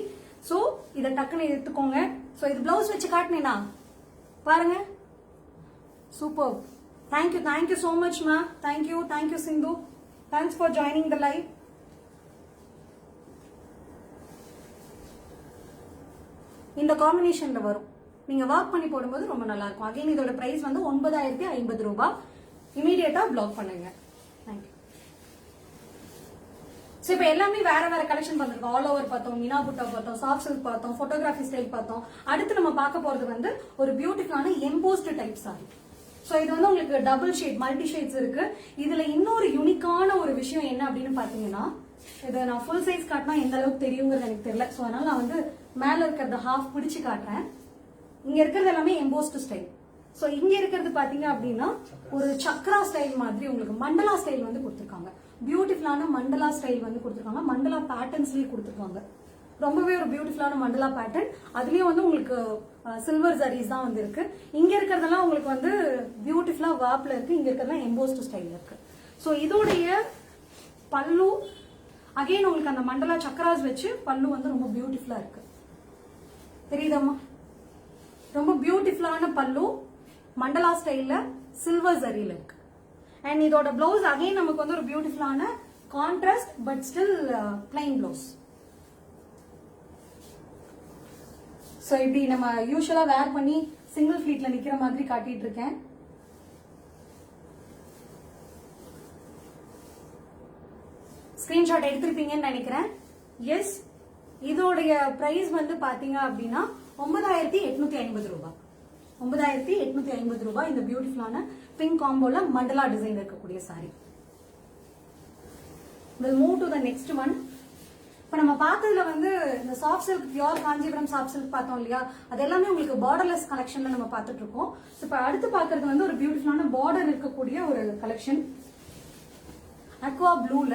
சோ இத டக்குன்னு எடுத்துக்கோங்க. சோ இது பிளவுஸ் வச்சு காட்டினேனா பாருங்க, super. Thank you so much ma. Thank you Sindhu. Thanks for joining the live. இந்த காம்பினேஷன்ல வரும், நீங்க வாக் பண்ணி போடும்போது ரொம்ப நல்லா இருக்கும். அகைன் இதோட பிரைஸ் வந்து 9050 ரூபாய். இமீடியட்டா பிளாக் பண்ணுங்க. தேங்க்யூ. சோ இப்ப எல்லாமே வேற வேற கலெக்ஷன் பண்ணிருக்கோம். ஆல் ஓவர் பார்த்தோம், மீனா புட்டா பார்த்தோம், சாஃப்ட் சில்க் பார்த்தோம், போட்டோகிராஃபி ஸ்டைல் பார்த்தோம். அடுத்து நம்ம பார்க்க போறது வந்து ஒரு பியூட்டிஃபுல்லான எம்போஸ்ட் டைப் சாரி. சோ இது வந்து உங்களுக்கு டபுள் ஷேட், மல்டி ஷேட்ஸ் இருக்கு. இதுல இன்னொரு யூனிக்கான ஒரு விஷயம் என்ன அப்படின்னு பாத்தீங்கன்னா, இதை நான் ஃபுல் சைஸ் காட்டினா எந்த அளவுக்கு தெரியுங்கிறது எனக்கு தெரியல. சோ அதனால நான் வந்து மேல இருக்கிறத ஹாஃப் பிடிச்சு காட்டுறேன். இங்க இருக்கிறது எல்லாமே எம்போஸ்ட் ஸ்டைல். சோ இங்க இருக்கிறது பாத்தீங்க அப்படின்னா ஒரு சக்ரா ஸ்டைல் மாதிரி உங்களுக்கு மண்டலா ஸ்டைல் வந்து கொடுத்திருக்காங்க. பியூட்டிஃபுல்லான மண்டலா ஸ்டைல் வந்து கொடுத்திருக்காங்க. மண்டலா பேட்டர்ன்ஸ்லயே கொடுத்திருக்காங்க. ரொம்பவே ஒரு பியூட்டிஃபுல்லான மண்டலா பேட்டர்ன். அதுலயும் வந்து உங்களுக்கு சில்வர் ஜரீஸ் தான் வந்து இருக்கு. இங்க இருக்கிறதெல்லாம் உங்களுக்கு வந்து பியூட்டிஃபுல்லா வாப்ல இருக்கு, இங்க இருக்கிறதெல்லாம் எம்போஸ்ட் ஸ்டைல்ல இருக்கு. ஸோ இதோடைய பல்லு அகைன் உங்களுக்கு அந்த மண்டலா சக்கராஸ் வச்சு பல்லு வந்து ரொம்ப பியூட்டிஃபுல்லா இருக்கு. தெரியுதம்மா? ரொம்ப பியூட்டிஃபுல்லான பல்லு மண்டலா ஸ்டைல்ல சில்வர் ஜரியில இருக்கு. அண்ட் இதோட பிளவுஸ் அகைன் நமக்கு வந்து ஒரு பியூட்டிஃபுல்லான contrast but still plain blouse. So இப்படி நம்ம யூஸ்வலா வேர் பண்ணி சிங்கிள் ஃபிளீட்ல நிக்கிற மாதிரி காட்டிட்டு இருக்கேன். ஸ்கிரீன்ஷாட் எடுத்திருப்பீங்கன்னு நினைக்கிறேன். எஸ், இதோடைய பிரைஸ் வந்து பாத்தீங்க அப்படின்னா 9850 ரூபாய். 9850 ரூபாய் இந்த பியூட்டிஃபுல்லான பிங்க் காம்போல மண்டலா டிசைன் இருக்கக்கூடிய sorry. We'll move to the next one. இப்ப நம்ம பார்த்ததுல வந்து இந்த soft silk pure Kanchipuram soft silk பார்த்தோம் இல்லையா, அது எல்லாமே உங்களுக்கு பார்டர்லெஸ் கலெக்ஷன்ல நம்ம பார்த்துட்டு இருக்கோம். இப்ப அடுத்து பாக்குறது வந்து ஒரு பியூட்டிஃபுல்லான பார்டர் இருக்கக்கூடிய ஒரு கலெக்ஷன் அக்வா ப்ளூல.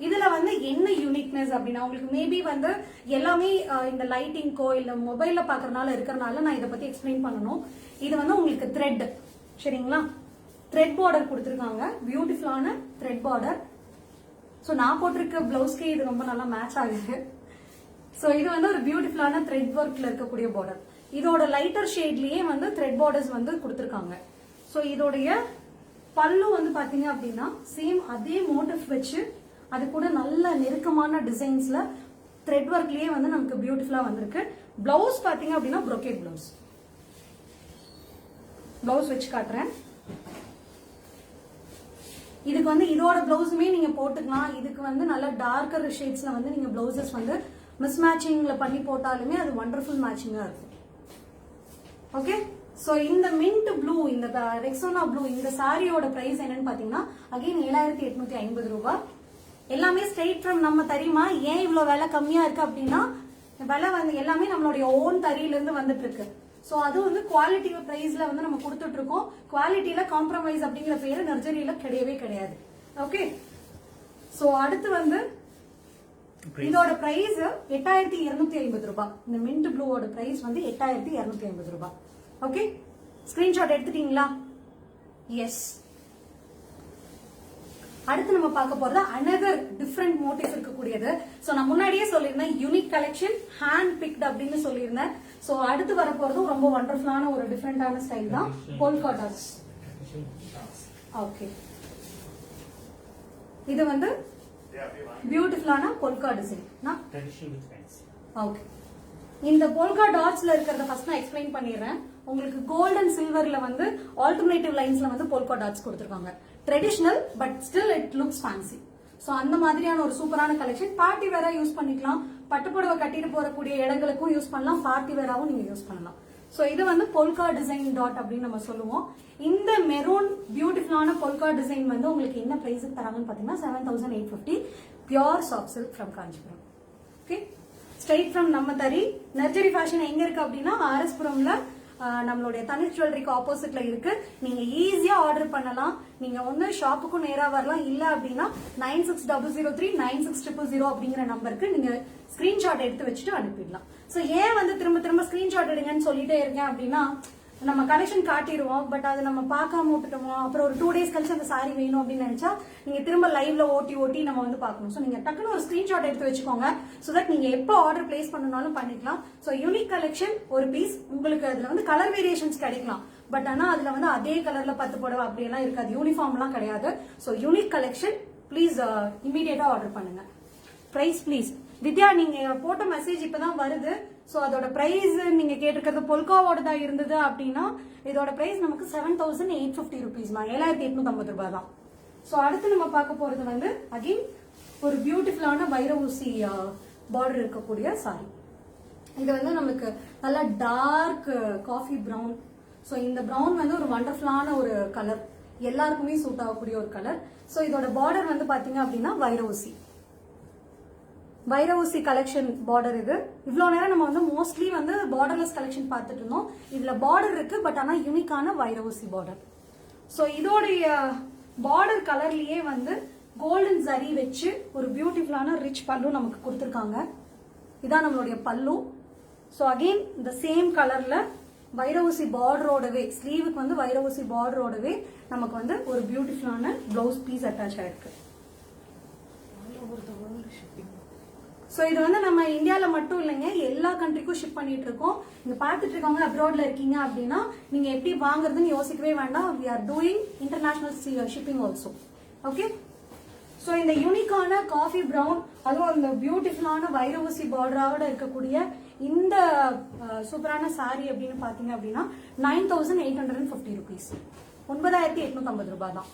இதுல வந்து என்ன யூனிக்னஸ் அப்படின்னா உங்களுக்கு மேபி வந்து எல்லாமே இந்த லைட்டிங்கோ இல்ல மொபைல்ல பாக்குறதுனால இருக்கிறனால நான் இதை பத்தி எக்ஸ்பிளைன் பண்ணணும். இது வந்து உங்களுக்கு த்ரெட், சரிங்களா? த்ரெட் பார்டர் கொடுத்துருக்காங்க, பியூட்டிஃபுல்லான த்ரெட் பார்டர். ஸோ நான் போட்டிருக்க பிளவுஸ்க்கே இது ரொம்ப நல்லா மேட்ச் ஆகுது. ஸோ இது வந்து ஒரு பியூட்டிஃபுல்லான த்ரெட் ஒர்க்ல இருக்கக்கூடிய பார்டர். இதோட லைட்டர் ஷேட்லயே வந்து த்ரெட் பார்டர்ஸ் வந்து கொடுத்துருக்காங்க. ஸோ இதோடைய பல்லு வந்து பாத்தீங்க அப்படின்னா சேம் அதே மோட்டிவ் வச்சு அது கூட நல்ல நெருக்கமான டிசைன்ஸ்ல த்ரெட் ஒர்க்லயே வந்து நமக்கு பியூட்டிஃபுல்லா வந்திருக்கு. பிளவுஸ் பாத்தீங்க அப்படின்னா ப்ரோகேட் பிளவுஸ். பிளவுஸ் வச்சு காட்டுறேன். இதுக்கு வந்து இதோட பிளவுஸுமே நீங்க போட்டுக்கலாம். இதுக்கு வந்து நல்ல டார்க்கர் ஷேட்ஸ்ல வந்து நீங்க பிளவுசஸ் வந்து மிஸ் மேட்சிங்ல பண்ணி போட்டாலுமே அது வண்டர்ஃபுல் மேட்சிங்கா இருக்கும். ஓகே, சோ இந்த மின்ட் ப்ளூ, இந்த ரெக்ஸோனா ப்ளூ, இந்த சாரியோட பிரைஸ் என்னன்னு பாத்தீங்கன்னா அகைன் 7850 ரூபாய். எல்லாமே ஸ்ட்ரெயிட் ஃப்ரம் நம்ம தரிமா. ஏன் இவ்வளவு விலை கம்மியா இருக்கு அப்படின்னா விலை வந்து எல்லாமே நம்மளுடைய ஓன் தறியில இருந்து வந்துட்டு இருக்கு. சோ அது வந்து குவாலிட்டி பிரைஸ்ல வந்து நம்ம கொடுத்துட்டு இருக்கோம். குவாலிட்டியில காம்ப்ரமைஸ் அப்படிங்கிற பேரு நர்ஜரியில கிடையவே கிடையாது. ஓகே, சோ அடுத்து வந்து இதோட பிரைஸ் 8250 ரூபாய். இந்த மின்ட் ப்ளூவோட பிரைஸ் வந்து 8250 ரூபாய். ஓகே, ஸ்கிரீன்ஷாட் எடுத்துட்டீங்களா? எஸ். அடுத்து நம்ம பார்க்க போறது அனதர் டிஃப்ரெண்ட் மோட்டிவ் இருக்கக்கூடியது. சோ நான் முன்னாடியே சொல்லியிருந்தேன் யூனிக் கலெக்ஷன் ஹேண்ட் பிக்ட் அப்படின்னு சொல்லியிருந்தேன். சோ அடுத்து வர போறதும் ரொம்ப வண்டர்ஃபுல்லான ஒரு டிஃப்ரெண்டான ஸ்டைல் தான், போல்கா டாட்ஸ். ஓகே, இது வந்து பியூட்டிஃபுல்லான போல்கா டிசைன். ஓகே, இந்த போல்கா டாட்ஸ்ல இருக்கிறத ஃபர்ஸ்ட் நான் எக்ஸ்பிளைன் பண்ணிடுறேன். உங்களுக்கு கோல்ட் அண்ட் சில்வர்ல வந்து ஆல்டர்னேட்டிவ் லைன்ஸ்ல வந்து போல்கா டாட்ஸ் கொடுத்திருக்காங்க. Traditional but still it looks fancy. So அந்த மாதிரியான ஒரு சூப்பரான கலெக்ஷன். பார்ட்டி வேரா யூஸ் பண்ணிக்கலாம், பட்டுப்புடவை கட்டிட்டு போறக்கூடிய இடங்களுக்கும் யூஸ் பண்ணலாம், பார்ட்டி வேராவும் நீங்க யூஸ் பண்ணலாம். சோ இது வந்து பொல்கா டிசைன் டாட் அப்படின்னு நம்ம சொல்லுவோம். இந்த மெரூன் பியூட்டிஃபுல்லான பொல்கா டிசைன் வந்து உங்களுக்கு என்ன பிரைஸுக்கு தராங்கன்னு பாத்தீங்கன்னா 7850 pure soft silk from Kanchipuram. Okay, straight from நம்ம தறி. நர்ஜரி ஃபேஷன் எங்க இருக்கு அப்படின்னா ஆர்எஸ்புரம்ல நம்மளுடைய தனிஷ் ஜுவல்லரிக்கு ஆப்போசிட்ல இருக்கு. நீங்க ஈஸியா ஆர்டர் பண்ணலாம். நீங்க வந்து ஷாப்புக்கும் நேரா வரலாம். இல்ல அப்படின்னா 9600396000 அப்படிங்கிற நம்பருக்கு நீங்க ஸ்கிரீன்ஷாட் எடுத்து வச்சுட்டு அனுப்பிடலாம். சோ ஏன் வந்து திரும்ப திரும்ப ஸ்கிரீன்ஷாட் எடுங்கன்னு சொல்லிட்டே இருக்கேன் அப்படின்னா நம்ம கலெக்ஷன் காட்டிடுவோம், பட் அது நம்ம பார்க்காம விட்டுட்டோமோ, அப்புறம் ஒரு 2 days கழிச்சு அந்த சாரி வேணும் அப்படின்னு நினைச்சா நீங்க திரும்ப லைவ்ல ஓட்டி நம்ம வந்து பார்க்கணும். சோ நீங்க டக்குன்னு ஒரு ஸ்கிரீன்ஷாட் எடுத்து வச்சுக்கோங்க. சோ தட் நீங்க எப்போ ஆர்டர் பிளேஸ் பண்ணனாலும் பண்ணிக்கலாம். சோ யூனிக் கலெக்ஷன் ஒரு பீஸ் உங்களுக்கு அதுல வந்து கலர் வேரியேஷன்ஸ் கிடைக்கலாம். பட் ஆனா அதுல வந்து அதே கலர்ல 10 புடவை அப்படி எல்லாம் இருக்காது, யூனிஃபார்ம் எல்லாம் கிடையாது. சோ யூனிக் கலெக்ஷன் ப்ளீஸ் இமீடியட்டா ஆர்டர் பண்ணுங்க. பிரைஸ் ப்ளீஸ் வித்யா, நீங்க போட்ட மெசேஜ் இப்பதான் வருது. சோ அதோட பிரைஸ் நீங்க கேட்டிருக்கிறது பொல்காவோடதா இருந்தது அப்படின்னா இதோட பிரைஸ் நமக்கு 7850 ருபீஸ்மா, 7850 ரூபாய் தான். சோ அடுத்து நம்ம பார்க்க போறது வந்து அகைன் ஒரு பியூட்டிஃபுல்லான வைர ஊசி பார்டர் இருக்கக்கூடிய சாரி. இது வந்து நமக்கு நல்ல டார்க் காஃபி பிரவுன். சோ இந்த பிரவுன் வந்து ஒரு வண்டர்ஃபுல்லான ஒரு கலர், எல்லாருக்குமே சூட் ஆகக்கூடிய ஒரு கலர். சோ இதோட பார்டர் வந்து பாத்தீங்க அப்படின்னா வைர ஊசி கலெக்ஷன் பார்டர். இது இவ்வளவு நேரம் நம்ம வந்து மோஸ்ட்லி வந்து பார்டர்லெஸ் கலெக்ஷன் பார்த்துட்டு இருந்தோம். இதுல பார்டர் இருக்கு, பட் ஆனா யூனிக்கான வைர ஊசி பார்டர். சோ இதோடைய பார்டர் கலர்லயே வந்து கோல்டன் ஜரி வச்சு ஒரு பியூட்டிஃபுல்லான ரிச் பல்லு நமக்கு கொடுத்திருக்காங்க. இதான் நம்மளுடைய பல்லு. ஸோ அகெயின் இந்த சேம் கலர்ல வைரவுசி பார்டரோடவே ஸ்லீவுக்கு வந்து வைரவுசி பார்டரோடவே நமக்கு வந்து ஒரு பியூட்டிஃபுல்லான பிளவுஸ் பீஸ் அட்டாச் ஆயிருக்கு. ஸோ இது வந்து நம்ம இந்தியாவில் மட்டும் இல்லைங்க, எல்லா கண்ட்ரிக்கும் ஷிப் பண்ணிட்டு இருக்கோம். நீங்க பார்த்துட்டு இருக்கவங்க அப்ராட்ல இருக்கீங்க அப்படின்னா நீங்க எப்படி வாங்குறதுன்னு யோசிக்கவே வேண்டாம். We are doing international shipping also. Okay. So இந்த யூனிக்கான காஃபி பிரவுன், அதுவும் இந்த பியூட்டிஃபுல்லான வைரவசி பார்டரோட இருக்கக்கூடிய இந்த சூப்பரான சாரி அப்படின்னு பாத்தீங்க அப்படின்னா 9850 rupees, 9850 ரூபாய் தான்.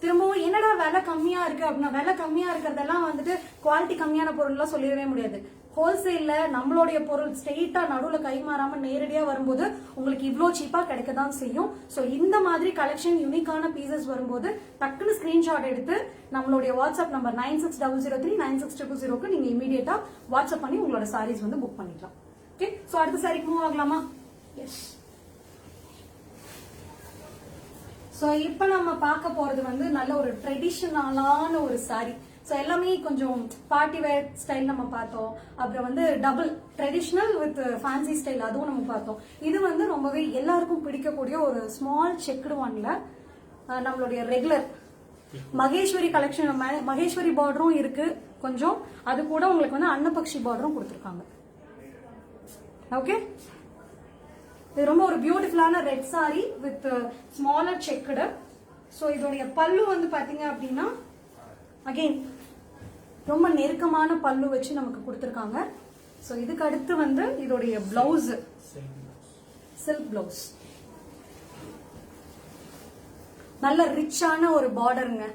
திரும்பவும் என்னடா விலை கம்மியா இருக்கு அப்படின்னா, விலை கம்மியா இருக்கிறதெல்லாம் வந்துட்டு குவாலிட்டி கம்மியான பொருள் எல்லாம் சொல்லிடவே முடியாது. ஹோல்சேல்ல நம்மளுடைய பொருள் ஸ்ட்ரெயிட்டா நடுவுல கை மாறாம நேரடியா வரும்போது உங்களுக்கு இவ்ளோ சீப்பா கிடைக்கதான் செய்யும். சோ இந்த மாதிரி கலெக்ஷன் யூனிக்கான பீசஸ் வரும்போது டக்குன்னு ஸ்கிரீன்ஷாட் எடுத்து நம்மளுடைய வாட்ஸ்அப் நம்பர் 9600396220 நீங்க இமீடியட்டா வாட்ஸ்அப் பண்ணி உங்களோட சாரீஸ் வந்து புக் பண்ணிக்கலாம். ஓகே. சோ அடுத்த சாரிக்கு மூவ் ஆகலாமா? எஸ். சோ இப்ப நம்ம பார்க்க போறது வந்து நல்ல ஒரு ட்ரெடிஷனலான ஒரு சாரி. ஸோ எல்லாமே கொஞ்சம் பார்ட்டி வேர் ஸ்டைல் நம்ம பார்த்தோம். அப்புறம் வந்து double traditional with fancy style அதுவும் நம்ம பார்த்தோம். இது வந்து ரொம்பவே எல்லாருக்கும் பிடிக்கக்கூடிய ஒரு ஸ்மால் செக்குடு ஒன்ல நம்மளுடைய ரெகுலர் மகேஸ்வரி கலெக்ஷன், மகேஸ்வரி பார்டரும் இருக்கு கொஞ்சம், அது கூட உங்களுக்கு வந்து அன்னபக்ஷி பார்டரும் கொடுத்துருக்காங்க. ஓகே. இது ரொம்ப ஒரு பியூட்டிஃபுல்லான red sorry with smaller checked. So இதோடைய பல்லு வந்து பாத்தீங்க அப்படின்னா அகெயின் ரொம்ப நெருக்கமான பல்லு வச்சு நமக்கு கொடுத்துருக்காங்க. ஸோ இதுக்கு அடுத்து வந்து இதோடைய பிளவுஸ் சில்க் பிளவுஸ், நல்ல ரிச்சான ஒரு பார்டருங்க.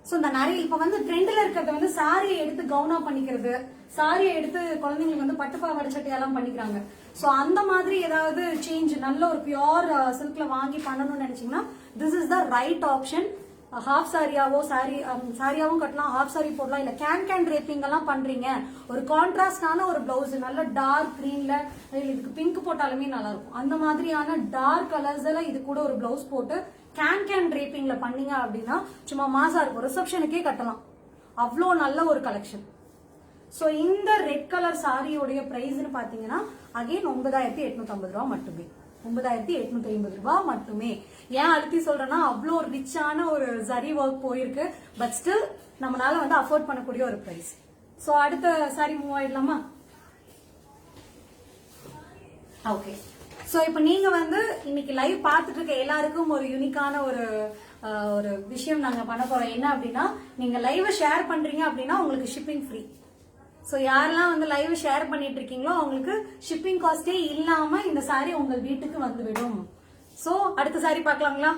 ஸோ இந்த நிறைய இப்ப வந்து ட்ரெண்ட்ல இருக்கிறத வந்து சாரியை எடுத்து கவுனா பண்ணிக்கிறது, சாரியை எடுத்து குழந்தைங்களுக்கு வந்து பட்டுப்பாவாடை சட்டையெல்லாம் பண்ணிக்கிறாங்க. ஸோ அந்த மாதிரி ஏதாவது சேஞ்ச் நல்ல ஒரு பியோர் சில்க்ல வாங்கி பண்ணணும்னு நினைச்சீங்கன்னா this is the right option. Half சாரியாவோ சாரியாவும் கட்டலாம், ஹாஃப் சாரி போடலாம், இல்ல கேன் ரேப்பிங் எல்லாம் பண்றீங்க, ஒரு கான்ட்ராஸ்டான ஒரு பிளவுஸ் நல்ல டார்க் கிரீன்ல இதுக்கு பிங்க் போட்டாலுமே நல்லா இருக்கும். அந்த மாதிரியான டார்க் கலர்ஸ்ல இது கூட ஒரு பிளவுஸ் போட்டு கேன் ரேப்பிங்ல பண்ணீங்க அப்படின்னா சும்மா மாசா இருக்கும், ரிசப்ஷனுக்கே கட்டலாம். அவ்வளோ நல்ல ஒரு கலெக்ஷன். சோ இந்த ரெட் கலர் சாரியோடைய பிரைஸ்னு பாத்தீங்கன்னா அகைன் 9850 ரூபாய் மட்டுமே, 9850 ரூபாய் மட்டுமே. ஏன் அழுத்தி சொல்றேன்னா அவ்வளோ ரிச்சான ஒரு ஜரி ஒர்க் போயிருக்கு, பட் ஸ்டில் நம்மளால வந்து அஃபோர்ட் பண்ணக்கூடிய ஒரு பிரைஸ். சோ அடுத்த சாரி மூவ் ஆயிடலாமா? ஓகே. சோ இப்ப நீங்க வந்து இன்னைக்கு லைவ் பார்த்துட்டு இருக்க எல்லாருக்கும் ஒரு யூனிக்கான ஒரு விஷயம் நாங்க பண்ண போறோம். என்ன அப்படின்னா, நீங்க லைவ் ஷேர் பண்றீங்க அப்படின்னா உங்களுக்கு ஷிப்பிங் ஃப்ரீ. சோ யாரெல்லாம் வந்து லைவ் ஷேர் பண்ணிட்டு இருக்கீங்களோ அவங்களுக்கு ஷிப்பிங் காஸ்டே இல்லாம இந்த சாரி உங்கள் வீட்டுக்கு வந்துவிடும். சோ அடுத்த சாரி பார்க்கலாங்களா?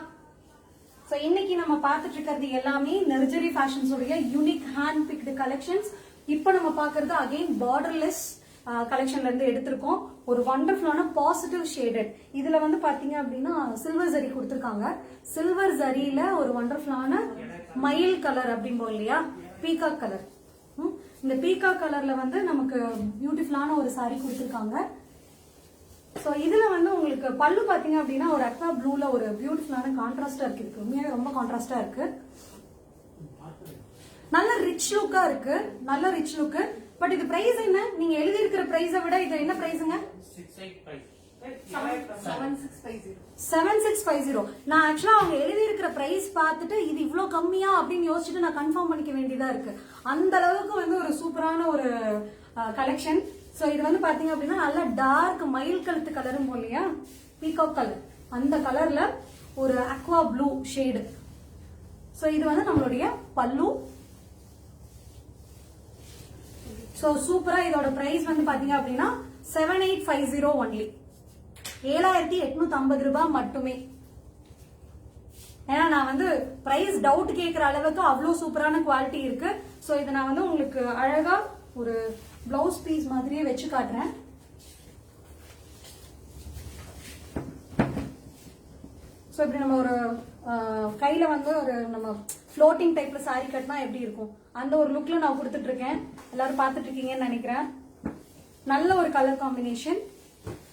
சோ இன்னைக்கு நம்ம பார்த்துட்டு இருக்கிறது எல்லாமே நெர்ஜரி ஃபேஷன்ஸ் உடைய யூனிக் ஹேண்ட் பிக்டு கலெக்ஷன்ஸ். இப்போ நம்ம பாக்குறது அகைன் பார்டர்லெஸ் கலெக்ஷன்ல இருந்து எடுத்திருக்கோம். ஒரு வண்டர்ஃபுல்லான பாசிட்டிவ் ஷேடட், இதுல வந்து பாத்தீங்க அப்படின்னா சில்வர் ஜரி கொடுத்திருக்காங்க. சில்வர் ஜரியில ஒரு வண்டர்ஃபுல்லான மயில் கலர் அப்படிம்போம் இல்லையா, பீகாக் கலர். இந்த பீகாக் கலர்ல வந்து நமக்கு பியூட்டிஃபுல்லான ஒரு சாரி கொடுத்திருக்காங்க. சோ இதுல வந்து உங்களுக்கு பல்லு பாத்தீங்க அப்படின்னா ஒரு அக்வா ப்ளூல ஒரு பியூட்டிஃபுல்லான கான்ட்ராஸ்டா இருக்கு. இதுக்கு உண்மையாவே ரொம்ப கான்ட்ராஸ்டா இருக்கு, நல்ல ரிச் லுக்கா இருக்கு, நல்ல ரிச் லுக். பட் இது பிரைஸ் என்ன? நீங்க எழுதி இருக்கிற பிரைஸை விட இது என்ன பிரைஸ்ங்க? 7650. நான் ஆக்சுவலா அவங்க எழுதி இருக்கிற பிரைஸ் பார்த்துட்டு இது இவ்வளவு கம்மியா அப்படின்னு யோசிச்சுட்டு நான் கன்ஃபார்ம் பண்ணிக்க வேண்டியதா இருக்கு. அந்த அளவுக்கு வந்து ஒரு சூப்பரான ஒரு கலெக்ஷன். சோ இது வந்து பாத்தீங்க அப்படின்னா நல்ல டார்க் மயில் கழுத்து கலரும் போலையா, பீகாக் கலர், அந்த கலர்ல ஒரு அக்வா ப்ளூ ஷேடு. சோ இது வந்து நம்மளுடைய பல்லு. சோ சூப்பரா. இதோட பிரைஸ் வந்து பாத்தீங்க அப்படின்னா 7850 ஒன்லி, 7850 ரூபாய் மட்டுமே. ஏன்னா நான் வந்து பிரைஸ் டவுட் கேட்கிற அளவுக்கு அவ்வளவு சூப்பரான குவாலிட்டி இருக்கு. சோ இதை நான் வந்து உங்களுக்கு அழகா ஒரு பிளவுஸ் பீஸ் மாதிரியே வச்சு காட்டுறேன். சோ இப்படி நம்ம ஒரு கையில வந்து ஒரு நம்ம ஃப்ளோட்டிங் டைப்ல சாரி கட்டினா எப்படி இருக்கும் அந்த ஒரு லுக்ல நான் கொடுத்துட்டு இருக்கேன். எல்லாரும் பார்த்துட்டு இருக்கீங்கன்னு நினைக்கிறேன். நல்ல ஒரு கலர் காம்பினேஷன்.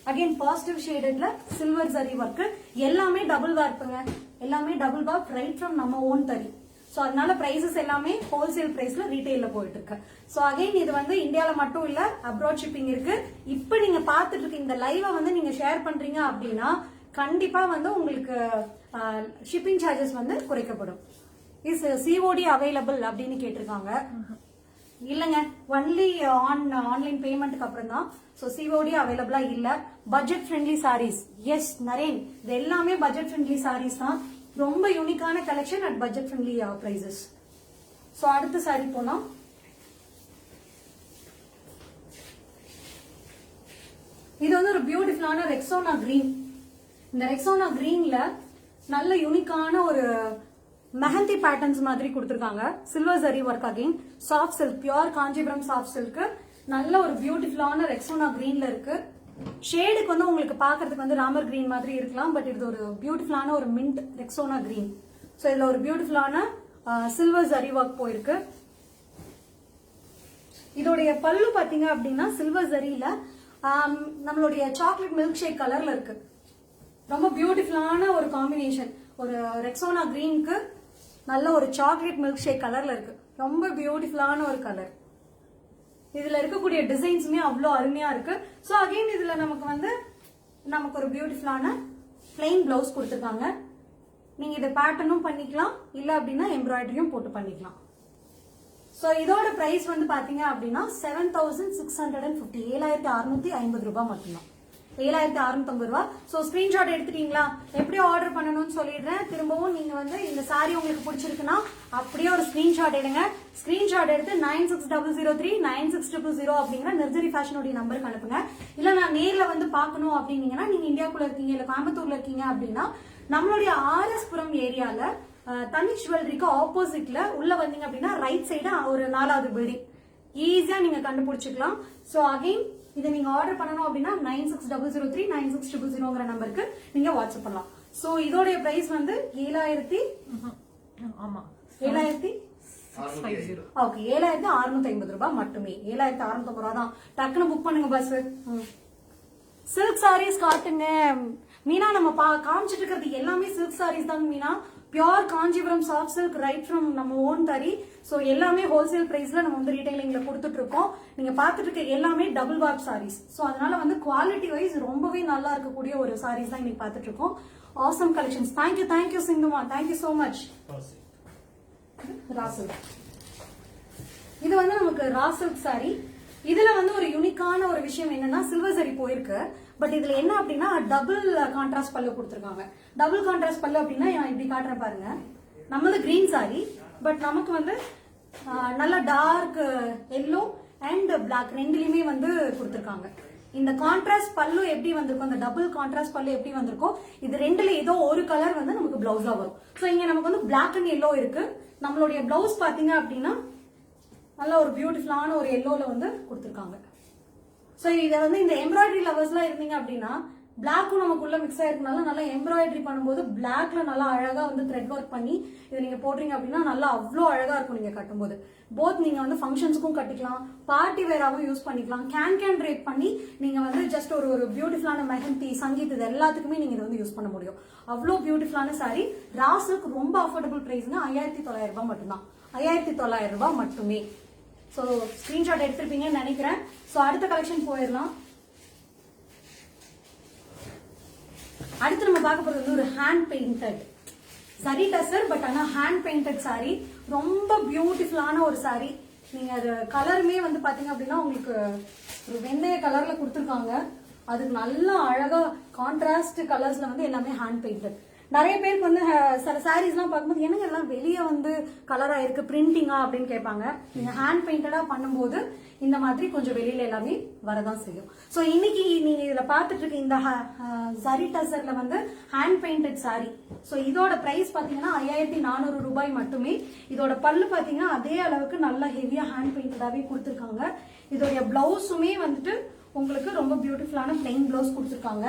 அகைன் பாசிட்டிவ் ஷேடட்ல சில்வர் ஜரி ஒர்க், எல்லாமே டபுள் வார்ப்புங்க, எல்லாமே டபுள் வார்ப் ரைட் ஃப்ரம் நம்ம ஓன் தறி. ஸோ அதனால பிரைசஸ் எல்லாமே ஹோல்சேல் பிரைஸ்ல ரீட்டைல்ல போயிட்டு இருக்கு. ஸோ அகைன் இது வந்து இந்தியால மட்டும் இல்ல, அப்ராட் ஷிப்பிங் இருக்கு. இப்ப நீங்க பாத்துட்டு இருக்க இந்த லைவை வந்து நீங்க ஷேர் பண்றீங்க அப்படின்னா கண்டிப்பா வந்து உங்களுக்கு ஷிப்பிங் சார்ஜஸ் வந்து குறைக்கப்படும். இஸ் சிஓடி அவைலபிள் அப்படின்னு கேட்டிருக்காங்க. இல்லங்க, ஒன்லி ஆன்லைன் பேமெண்ட்க்கு அப்புறம் தான். ஸோ சிஓடி அவைலபிளா இல்ல. Budget friendly sarees, yes Naren, இது எல்லாமே பட்ஜெட் ஃப்ரெண்ட்லி சாரீஸ் தான். ரொம்ப யூனிக்கான collection at budget friendly prices. So அடுத்த சாரி போலாம். இது வந்து ஒரு பியூட்டிஃபுல்லான ரெக்ஸோனா கிரீன். இந்த ரெக்ஸோனா கிரீன்ல நல்ல யூனிக்கான ஒரு மெஹந்தி பேட்டர்ன்ஸ் மாதிரி கொடுத்திருக்காங்க. Silver zari work, again soft silk, pure Kanchipuram soft silk. நல்ல ஒரு பியூட்டிஃபுல்லான ரெக்ஸோனா கிரீன்ல இருக்கு. ஷேடுக்கு வந்து உங்களுக்கு பாக்குறதுக்கு வந்து ராமர் கிரீன் மாதிரி இருக்கலாம், பட் இது ஒரு பியூட்டிஃபுல்லான ஒரு மின்ட் ரெக்ஸோனா கிரீன். ஸோ இதுல ஒரு பியூட்டிஃபுல்லான சில்வர் ஜரி ஒர்க் போயிருக்கு. இதோடைய பல்லு பாத்தீங்க அப்படின்னா சில்வர் ஜரியில நம்மளுடைய சாக்லேட் மில்க் ஷேக் கலர்ல இருக்கு. ரொம்ப பியூட்டிஃபுல்லான ஒரு காம்பினேஷன். ஒரு ரெக்ஸோனா கிரீனுக்கு நல்ல ஒரு சாக்லேட் மில்க் ஷேக் கலர்ல இருக்கு. ரொம்ப பியூட்டிஃபுல்லான ஒரு கலர். இதுல இருக்கக்கூடிய டிசைன்ஸுமே அவ்வளோ அருமையா இருக்கு. ஸோ அகைன் இதுல நமக்கு ஒரு பியூட்டிஃபுல்லான பிளெயின் பிளவுஸ் கொடுத்துருக்காங்க. நீங்க இதை பேட்டர்னும் பண்ணிக்கலாம், இல்ல அப்படின்னா எம்ப்ராய்டரியும் போட்டு பண்ணிக்கலாம். ஸோ இதோட பிரைஸ் வந்து பாத்தீங்க அப்படின்னா 7650, 7650 ரூபாய் மட்டும்தான். 7650 ரூபாய். ஸோ ஸ்கிரீன்ஷாட் எடுத்துட்டீங்களா? எப்படி ஆர்டர் பண்ணணும்னு சொல்லிடுறேன். திரும்பவும் நீங்க வந்து இந்த சாரி உங்களுக்கு பிடிச்சிருக்குன்னா அப்படியே ஒரு ஸ்கிரீன்ஷாட் எடுங்க. ஸ்கிரீன்ஷாட் எடுத்து 9600396220 அப்படிங்கிற நிர்ஜரி ஃபேஷனுடைய நம்பருக்கு அனுப்புங்க. இல்ல நான் நேர்ல வந்து பார்க்கணும் அப்படின்னீங்கன்னா, நீங்க இந்தியாக்குள்ள இருக்கீங்க இல்ல கோயம்புத்தூர்ல இருக்கீங்க அப்படின்னா நம்மளுடைய ஆர்எஸ் புரம் ஏரியால தனி ஜுவல்லரிக்கு ஆப்போசிட்ல உள்ள வந்தீங்க அப்படின்னா ரைட் சைடு ஒரு 4வது பில்டிங், ஈஸியா நீங்க கண்டுபிடிச்சிக்கலாம். ஸோ அகைன் இதை நீங்க ஆர்டர் பண்ணணும் அப்படின்னா 9600396220 நம்பருக்கு நீங்க வாட்ஸ்அப் பண்ணலாம். சோ இதோடைய பிரைஸ் வந்து 7650 ரூபாய் மட்டுமே. 7650 ரூபாய் தான். டக்குன்னு புக் பண்ணுங்க பஸ். சில்க் சாரீஸ் காட்டுங்க மீனா. நம்ம காமிச்சிட்டு இருக்கிறது எல்லாமே சில்க் சாரீஸ் தான் Meena. Pure Kanchipuram soft silk, right from நம்ம ஓன் தறி. ஸோ எல்லாமே ஹோல்சேல் பிரைஸ்ல நம்ம வந்து ரீட்டைலிங்ல கொடுத்துட்டு இருக்கோம். நீங்க பாத்துட்டு இருக்க எல்லாமே டபுள் வார்ப் சாரீஸ். ஸோ அதனால வந்து குவாலிட்டி வைஸ் ரொம்பவே நல்லா இருக்கக்கூடிய ஒரு சாரீஸ் தான் இன்னைக்கு பாத்துட்டு இருக்கோம். Awesome collections. தேங்க்யூ சிந்துமா, தேங்க்யூ சோ மச். ராசில் இது வந்து நமக்கு ராசில் சாரி. இதுல வந்து ஒரு யூனிக்கான ஒரு விஷயம் என்னன்னா சில்வர் சரி போயிருக்கு. பட் இதுல என்ன அப்படின்னா டபுள் கான்ட்ராஸ்ட் பல்லு கொடுத்துருக்காங்க. டபுள் கான்ட்ராஸ்ட் பல்லு அப்படின்னா இப்படி காட்டுறேன் பாருங்க. நம்மளது கிரீன் சாரி, பட் நமக்கு வந்து நல்ல டார்க் எல்லோ அண்ட் பிளாக் ரெண்டுலயுமே வந்து கொடுத்துருக்காங்க. இந்த கான்ட்ராஸ்ட் பல்லு எப்படி வந்திருக்கும், இந்த டபுள் கான்ட்ராஸ்ட் பல்லு எப்படி வந்திருக்கும், இது ரெண்டுல ஏதோ ஒரு கலர் வந்து நமக்கு பிளவுஸா வரும். ஸோ இங்க நமக்கு வந்து பிளாக் அண்ட் எல்லோ இருக்கு. நம்மளுடைய பிளவுஸ் பாத்தீங்க அப்படின்னா நல்ல ஒரு பியூட்டிஃபுல்லான ஒரு எல்லோல வந்து கொடுத்துருக்காங்க. ஸோ இதை வந்து இந்த எம்ப்ராய்டரி லவர்ஸ்லாம் இருந்தீங்க அப்படின்னா பிளாக்கும் நமக்குள்ள மிக்ஸ் ஆயிருக்கனால நல்லா எம்ப்ராய்டரி பண்ணும்போது பிளாக்ல நல்லா அழகா வந்து த்ரெட் ஒர்க் பண்ணி இதை நீங்க போடுறீங்க அப்படின்னா நல்லா அவ்வளோ அழகா இருக்கும் நீங்க கட்டும்போது. போத் நீங்க வந்து ஃபங்க்ஷன்ஸ்க்கும் கட்டிக்கலாம், பார்ட்டி வேராவும் யூஸ் பண்ணிக்கலாம். கேன் ட்ரேப் பண்ணி நீங்க வந்து ஜஸ்ட் ஒரு பியூட்டிஃபுல்லான மெஹந்தி, சங்கீத் இது எல்லாத்துக்குமே நீங்க இதை வந்து யூஸ் பண்ண முடியும். அவ்வளோ பியூட்டிஃபுல்லான சாரி. ராசுக்கு ரொம்ப அஃபோர்டபுள் பிரைஸ்னா 5900 ரூபாய் மட்டும்தான். 5900 ரூபாய் மட்டுமே. ஸோ ஸ்கிரீன்ஷாட் எடுத்திருப்பீங்கன்னு நினைக்கிறேன். ஸோ அடுத்த கலெக்ஷன் போயிடலாம். அடுத்து நம்ம பார்க்க போறது வந்து ஒரு ஹேண்ட் பெயிண்டட் சரி டசர், பட் ஆனா ஹேண்ட் பெயிண்டட் சாரி. ரொம்ப பியூட்டிஃபுல்லான ஒரு சாரி. நீங்க அது கலருமே வந்து பாத்தீங்க அப்படின்னா உங்களுக்கு ஒரு வெந்தய கலர்ல கொடுத்துருக்காங்க. அதுக்கு நல்லா அழகா கான்ட்ராஸ்ட் கலர்ஸ்ல வந்து எல்லாமே ஹேண்ட் பெயிண்டட். நிறைய பேருக்கு வந்து சில சாரீஸ் எல்லாம் பார்க்கும்போது என்னங்க எல்லாம் வெளியே வந்து கலரா இருக்கு, பிரிண்டிங்கா அப்படின்னு கேட்பாங்க. நீங்க ஹேண்ட் பெயிண்டடா பண்ணும்போது இந்த மாதிரி கொஞ்சம் வெளியில எல்லாமே வரதான் செய்யும். சோ இன்னைக்கு நீங்க இதுல பாத்துட்டு இருக்க இந்த சரி டசர்ல வந்து ஹேண்ட் பெயிண்டட் சாரி. சோ இதோட பிரைஸ் பாத்தீங்கன்னா 5400 ரூபாய் மட்டுமே. இதோட பல்லு பாத்தீங்கன்னா அதே அளவுக்கு நல்லா ஹெவியா ஹேண்ட் பெயிண்டடாவே கொடுத்துருக்காங்க. இதோட பிளவுஸுமே வந்துட்டு உங்களுக்கு ரொம்ப பியூட்டிஃபுல்லான பிளெயின் பிளவுஸ் கொடுத்துருக்காங்க.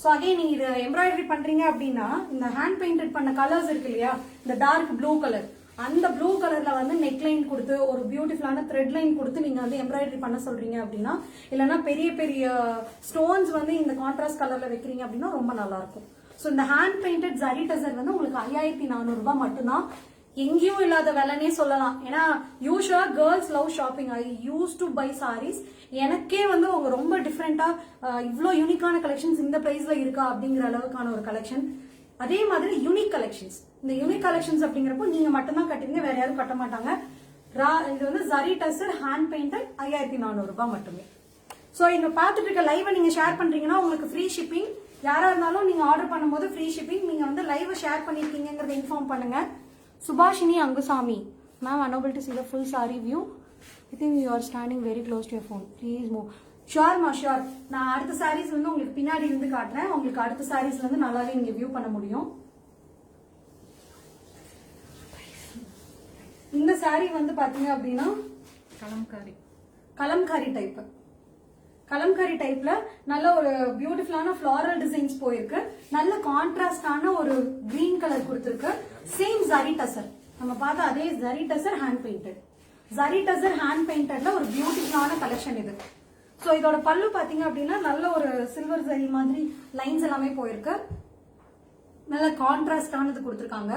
ஸோ அகைன் நீங்க இது எம்ப்ராய்டரி பண்றீங்க அப்படின்னா இந்த ஹேண்ட் பெயிண்டட் பண்ண கலர்ஸ் இருக்கு இல்லையா, இந்த டார்க் ப்ளூ கலர், அந்த ப்ளூ கலர்ல வந்து நெக் லைன் கொடுத்து ஒரு பியூட்டிஃபுல்லான த்ரெட் லைன் கொடுத்து நீங்க வந்து எம்ப்ராய்டரி பண்ண சொல்றீங்க அப்படின்னா, இல்லைன்னா பெரிய பெரிய ஸ்டோன்ஸ் வந்து இந்த கான்ட்ராஸ்ட் கலர்ல வைக்கிறீங்க அப்படின்னா ரொம்ப நல்லா இருக்கும். ஸோ இந்த ஹேண்ட் பெயிண்டட் ஜரி டசர் வந்து உங்களுக்கு 5400 ரூபாய் மட்டும்தான். எங்கேயும் இல்லாத விலைனே சொல்லலாம். ஏன்னா யூஸ்வலா girls love shopping. I used to buy sarees. எனக்கே வந்து உங்க ரொம்ப டிஃப்ரெண்டா இவ்வளோ யூனிக்கான கலெக்ஷன்ஸ் இந்த பிரைஸ்ல இருக்கா அப்படிங்கிற அளவுக்கான ஒரு கலெக்ஷன். அதே மாதிரி யூனிக் கலெக்ஷன்ஸ். இந்த யூனிக் கலெக்ஷன்ஸ் அப்படிங்கிறப்போ நீங்க மட்டும்தான் கட்டுவீங்க, வேற யாரும் கட்ட மாட்டாங்க. இது வந்து ஜரி டசர் ஹேண்ட் பெயிண்டட் 5400 ரூபாய் மட்டுமே. ஸோ இங்க பார்த்துட்டு இருக்க லைவை நீங்க ஷேர் பண்றீங்கன்னா உங்களுக்கு ஃப்ரீ ஷிப்பிங். யாரா இருந்தாலும் நீங்க ஆர்டர் பண்ணும்போது ஃப்ரீ ஷிப்பிங். நீங்க வந்து லைவை ஷேர் பண்ணிருக்கீங்கிறத இன்ஃபார்ம் பண்ணுங்க. Subhashini Angusamy, ma'am unable to see the full saree view. I think you are standing very close to your phone. Please move. ஷுவர்மா ஷுவர். நான் அடுத்த சாரீஸ் வந்து உங்களுக்கு பின்னாடி இருந்து காட்டுறேன். உங்களுக்கு அடுத்த சாரீஸ்ல இருந்து நல்லாவே நீங்க வியூ பண்ண முடியும். இந்த சாரீ வந்து பாத்தீங்க அப்படின்னா கலம்காரி டைப். கலம்காரி டைப்ல நல்ல ஒரு பியூட்டிஃபுல்லான ஃபிளாரல் டிசைன்ஸ் போயிருக்கு. நல்ல கான்ட்ராஸ்டான ஒரு கிரீன் கலர் கொடுத்திருக்கு. சேம் ஜரி டசர், நம்ம பார்த்த அதே zari tussar hand painted. Zari tussar hand பெயிண்டட்ல ஒரு பியூட்டிஃபுல்லான கலெக்ஷன் இது. சோ இதோட பல்லு பாத்தீங்க அப்படின்னா நல்ல ஒரு சில்வர் ஜரி மாதிரி லைன்ஸ் எல்லாமே போயிருக்கு. நல்ல கான்ட்ராஸ்டானது கொடுத்திருக்காங்க.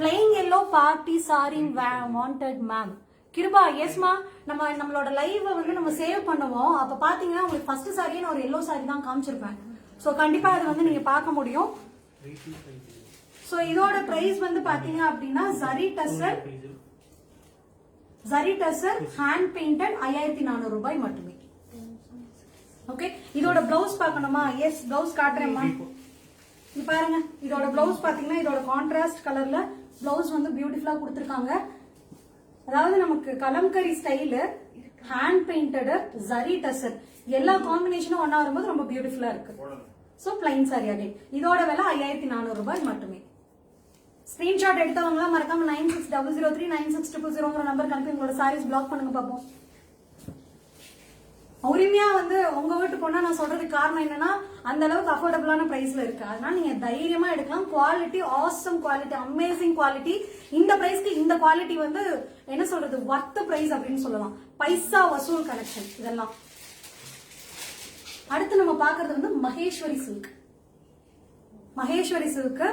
Plain yellow party sari wanted ma'am. Kiruba, எஸ்மா. நம்மளோட லைவ் வந்து நம்ம சேவ் பண்ணுவோம். அப்ப பாத்தீங்கன்னா உங்களுக்கு ஃபர்ஸ்ட் சாரியே நான் ஒரு எல்லோ சாரி தான் காமிச்சிருப்பேன். சோ கண்டிப்பா அது வந்து நீங்க பார்க்க முடியும். சோ இதோட பிரைஸ் வந்து பாத்தீங்க அப்படின்னா ஜரி டசர் ஹேண்ட் பெயிண்டட் 5400 ரூபாய் மட்டுமே. ஓகே, இதோட பிளவுஸ் பார்க்கணுமா? எஸ், பிளவுஸ் காட்டுறேம்மா. இது பாருங்க, இதோட பிளவுஸ் பாத்தீங்கன்னா இதோட கான்ட்ராஸ்ட் கலர்ல பிளவுஸ் வந்து பியூட்டிஃபுல்லா கொடுத்திருக்காங்க. அதாவது நமக்கு kalamkari style, hand painted, zari tussar எல்லா காம்பினேஷனும் ஒன்னா வரும்போது ரொம்ப பியூட்டிஃபுல்லா இருக்கு. So plain sorry again. இதோட விலை 5400 ரூபாய் மட்டுமே. ஸ்கிரீன்ஷாட் எடுத்தவங்களா மறக்காம 9600396200 நம்பருக்கு அனுப்பி உங்களோட சாரீஸ் பிளாக் பண்ணுங்க பாப்போம். உரிமையா வந்து உங்க வீட்டு போனா நான் சொல்றதுக்கு காரணம் என்னன்னா அந்த அளவுக்கு அஃபோர்டபுளான பிரைஸ்ல இருக்கு. அதனால நீங்க தைரியமா எடுக்கலாம். Quality awesome quality, amazing quality. இந்த பிரைஸ்க்கு இந்த குவாலிட்டி வந்து என்ன சொல்றது, வர்த் பிரைஸ் அப்படின்னு சொல்லலாம். பைசா வசூல் கலெக்ஷன் இதெல்லாம். அடுத்து நம்ம பாக்குறது வந்து மகேஸ்வரி சில்க். மகேஸ்வரி சில்க்